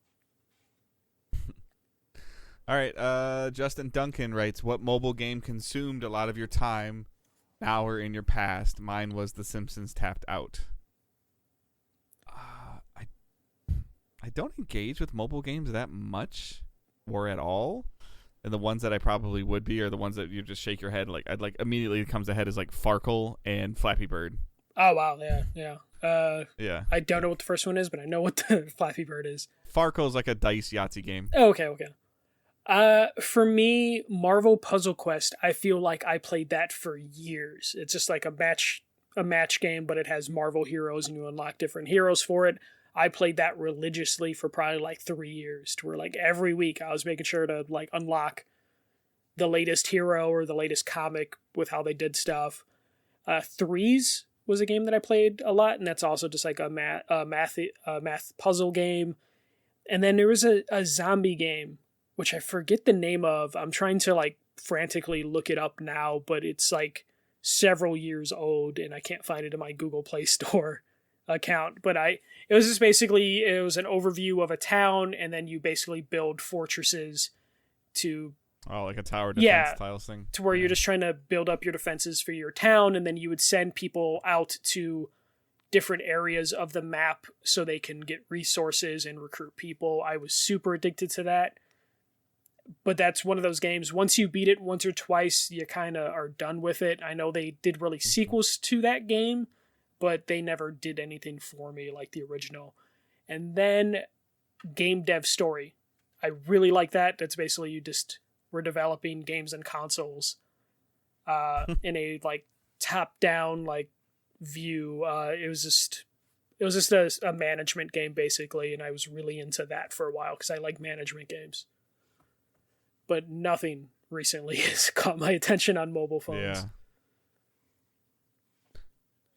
[SPEAKER 1] All right, Justin Duncan writes, what mobile game consumed a lot of your time now or in your past? Mine was The Simpsons Tapped Out. I don't engage with mobile games that much or at all. And the ones that I probably would be are the ones that you just shake your head. Like, I'd like immediately comes to head is like Farkle and Flappy Bird.
[SPEAKER 2] Oh, wow. Yeah.
[SPEAKER 1] Yeah.
[SPEAKER 2] I don't know what the first one is, but I know what the Flappy Bird is.
[SPEAKER 1] Farkle is like a dice Yahtzee game.
[SPEAKER 2] Oh, okay. For me, Marvel Puzzle Quest, I feel like I played that for years. It's just like a match game, but it has Marvel heroes and you unlock different heroes for it. I played that religiously for probably like 3 years, to where like every week I was making sure to like unlock the latest hero or the latest comic with how they did stuff. Threes was a game that I played a lot, and that's also just like a math puzzle game. And then there was a zombie game, which I forget the name of. I'm trying to like frantically look it up now, but it's like several years old, and I can't find it in my Google Play Store account. But it was just basically, it was an overview of a town, and then you basically build fortresses to...
[SPEAKER 1] Oh, like a tower defense tiles thing?
[SPEAKER 2] To where you're just trying to build up your defenses for your town, and then you would send people out to different areas of the map so they can get resources and recruit people. I was super addicted to that. But that's one of those games, once you beat it once or twice, you kind of are done with it. I know they did release sequels to that game, but they never did anything for me like the original. And then Game Dev Story. I really like that. That's basically you just were developing games and consoles in a like top-down like view. It was just a management game basically, and I was really into that for a while because I like management games. But nothing recently has caught my attention on mobile phones.
[SPEAKER 1] Yeah.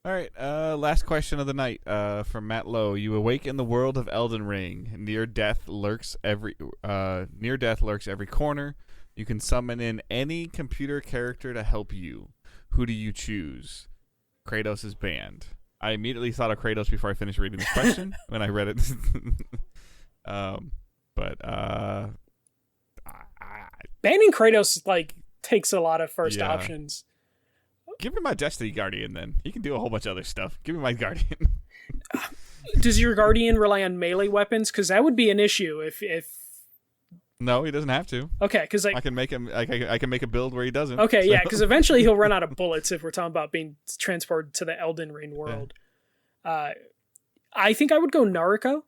[SPEAKER 1] All right, last question of the night from Matt Lowe. You awake in the world of Elden Ring. Near death lurks every corner. You can summon in any computer character to help you. Who do you choose? Kratos is banned. I immediately thought of Kratos before I finished reading this question when I read it.
[SPEAKER 2] Banning Kratos like takes a lot of first options.
[SPEAKER 1] Give me my Destiny Guardian then. He can do a whole bunch of other stuff. Give me my Guardian.
[SPEAKER 2] Does your Guardian rely on melee weapons? Because that would be an issue if...
[SPEAKER 1] No, he doesn't have to.
[SPEAKER 2] Okay, because like...
[SPEAKER 1] I can make him. I can make a build where he doesn't.
[SPEAKER 2] Okay, so. Yeah, because eventually he'll run out of bullets if we're talking about being transported to the Elden Ring world. Yeah. I think I would go Naruto.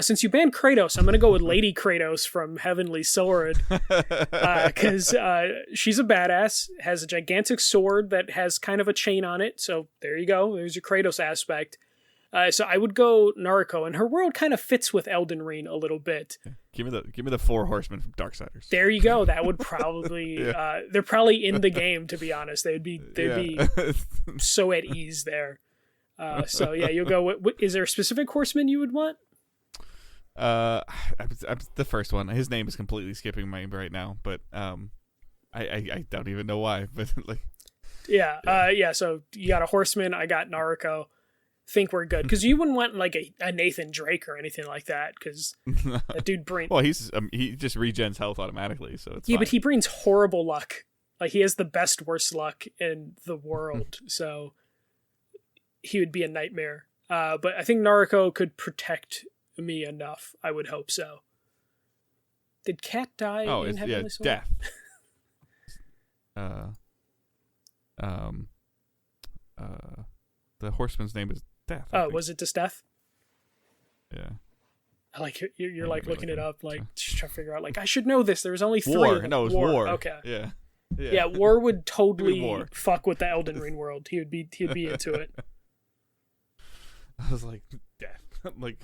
[SPEAKER 2] Since you banned Kratos, I'm going to go with Lady Kratos from Heavenly Sword. Because she's a badass, has a gigantic sword that has kind of a chain on it. So there you go. There's your Kratos aspect. So I would go Naruto, and her world kind of fits with Elden Ring a little bit.
[SPEAKER 1] Give me the 4 horsemen from Darksiders.
[SPEAKER 2] There you go. That would probably they're probably in the game, to be honest. They'd be so at ease there. So yeah, you'll go. Is there a specific horseman you would want?
[SPEAKER 1] I'm the first one. His name is completely skipping my brain right now, but I don't even know why. But like,
[SPEAKER 2] yeah. So you got a horseman. I got Naruto. Think we're good because you wouldn't want like a Nathan Drake or anything like that because that dude brings.
[SPEAKER 1] Well, he just regens health automatically, so it's
[SPEAKER 2] fine.
[SPEAKER 1] But
[SPEAKER 2] he brings horrible luck. Like he has the best worst luck in the world, so he would be a nightmare. But I think Naruto could protect me enough. I would hope so. Did Cat die in Heavenly Sword?
[SPEAKER 1] Death. The horseman's name is Death.
[SPEAKER 2] Was it just Death?
[SPEAKER 1] Yeah.
[SPEAKER 2] I like you're like looking it up, like just trying to figure out. Like I should know this. There's only 3.
[SPEAKER 1] War. No, it was War.
[SPEAKER 2] Okay.
[SPEAKER 1] Yeah.
[SPEAKER 2] War would totally fuck with the Elden Ring world. He'd be into it.
[SPEAKER 1] I was like, Death. Like.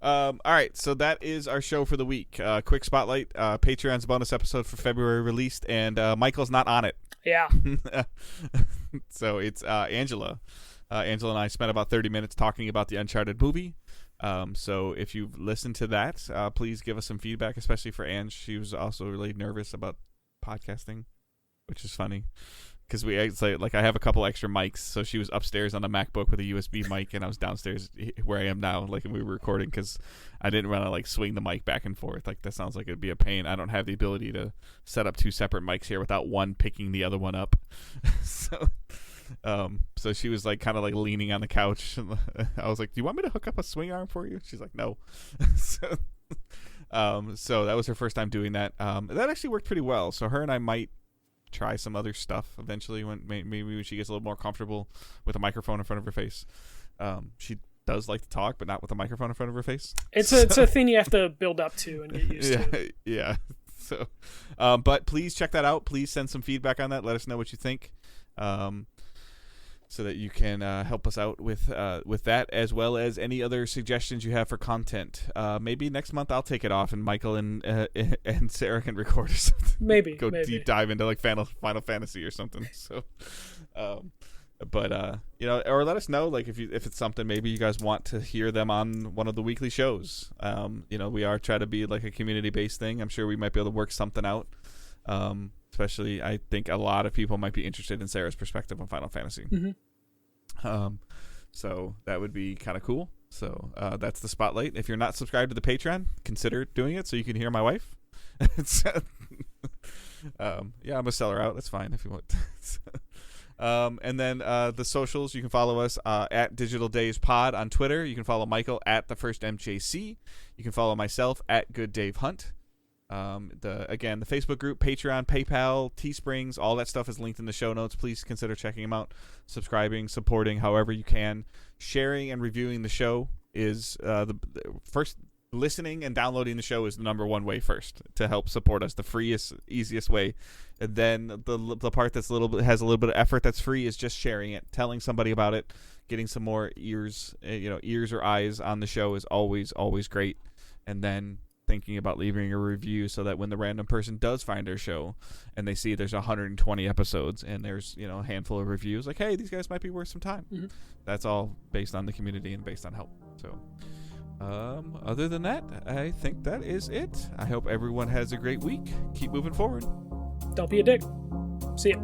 [SPEAKER 1] All right, so that is our show for the week. Quick spotlight: Patreon's bonus episode for February released, and Michael's not on it.
[SPEAKER 2] Yeah.
[SPEAKER 1] So it's Angela. Angela and I spent about 30 minutes talking about the Uncharted movie. So if you've listened to that, please give us some feedback, especially for Ange. She was also really nervous about podcasting, which is funny. Because I have a couple extra mics, so she was upstairs on a MacBook with a USB mic, and I was downstairs where I am now, like we were recording, because I didn't want to like swing the mic back and forth. Like that sounds like it'd be a pain. I don't have the ability to set up 2 separate mics here without one picking the other one up. So she was like kind of like leaning on the couch. And I was like, "Do you want me to hook up a swing arm for you?" She's like, "No." So that was her first time doing that. That actually worked pretty well. So her and I might try some other stuff eventually maybe when she gets a little more comfortable with a microphone in front of her face. She does like to talk, but not with a microphone in front of her face.
[SPEAKER 2] It's a thing you have to build up to and get used to.
[SPEAKER 1] Yeah. So, but please check that out. Please send some feedback on that. Let us know what you think. so that you can help us out with that, as well as any other suggestions you have for content. Maybe next month I'll take it off, and Michael and Sarah can record or something.
[SPEAKER 2] Maybe
[SPEAKER 1] Deep dive into like Final Fantasy or something. So, but or let us know, like, if it's something maybe you guys want to hear them on one of the weekly shows. We are trying to be like a community based thing. I'm sure we might be able to work something out. Especially, I think a lot of people might be interested in Sarah's perspective on Final Fantasy.
[SPEAKER 2] Mm-hmm.
[SPEAKER 1] So that would be kind of cool. So that's the spotlight. If you're not subscribed to the Patreon, consider doing it so you can hear my wife. I'm gonna sell her out. That's fine if you want. And then the socials, you can follow us at Digital Days Pod on Twitter. You can follow Michael at the first MJC. You can follow myself at Good Dave Hunt. The Facebook group, Patreon, PayPal, Teesprings, all that stuff is linked in the show notes. Please consider checking them out, subscribing, supporting however you can. Sharing and reviewing the show is the first. Listening and downloading the show is the number one way first to help support us. The freest, easiest way. And then the part that's has a little bit of effort that's free is just sharing it, telling somebody about it, getting some more ears or eyes on the show is always great. And then thinking about leaving a review so that when the random person does find our show and they see there's 120 episodes and there's a handful of reviews, like, hey, these guys might be worth some time.
[SPEAKER 2] Mm-hmm.
[SPEAKER 1] That's all based on the community and based on help. So other than that, I think that is it. I hope everyone has a great week. Keep moving forward.
[SPEAKER 2] Don't be a dick. See ya.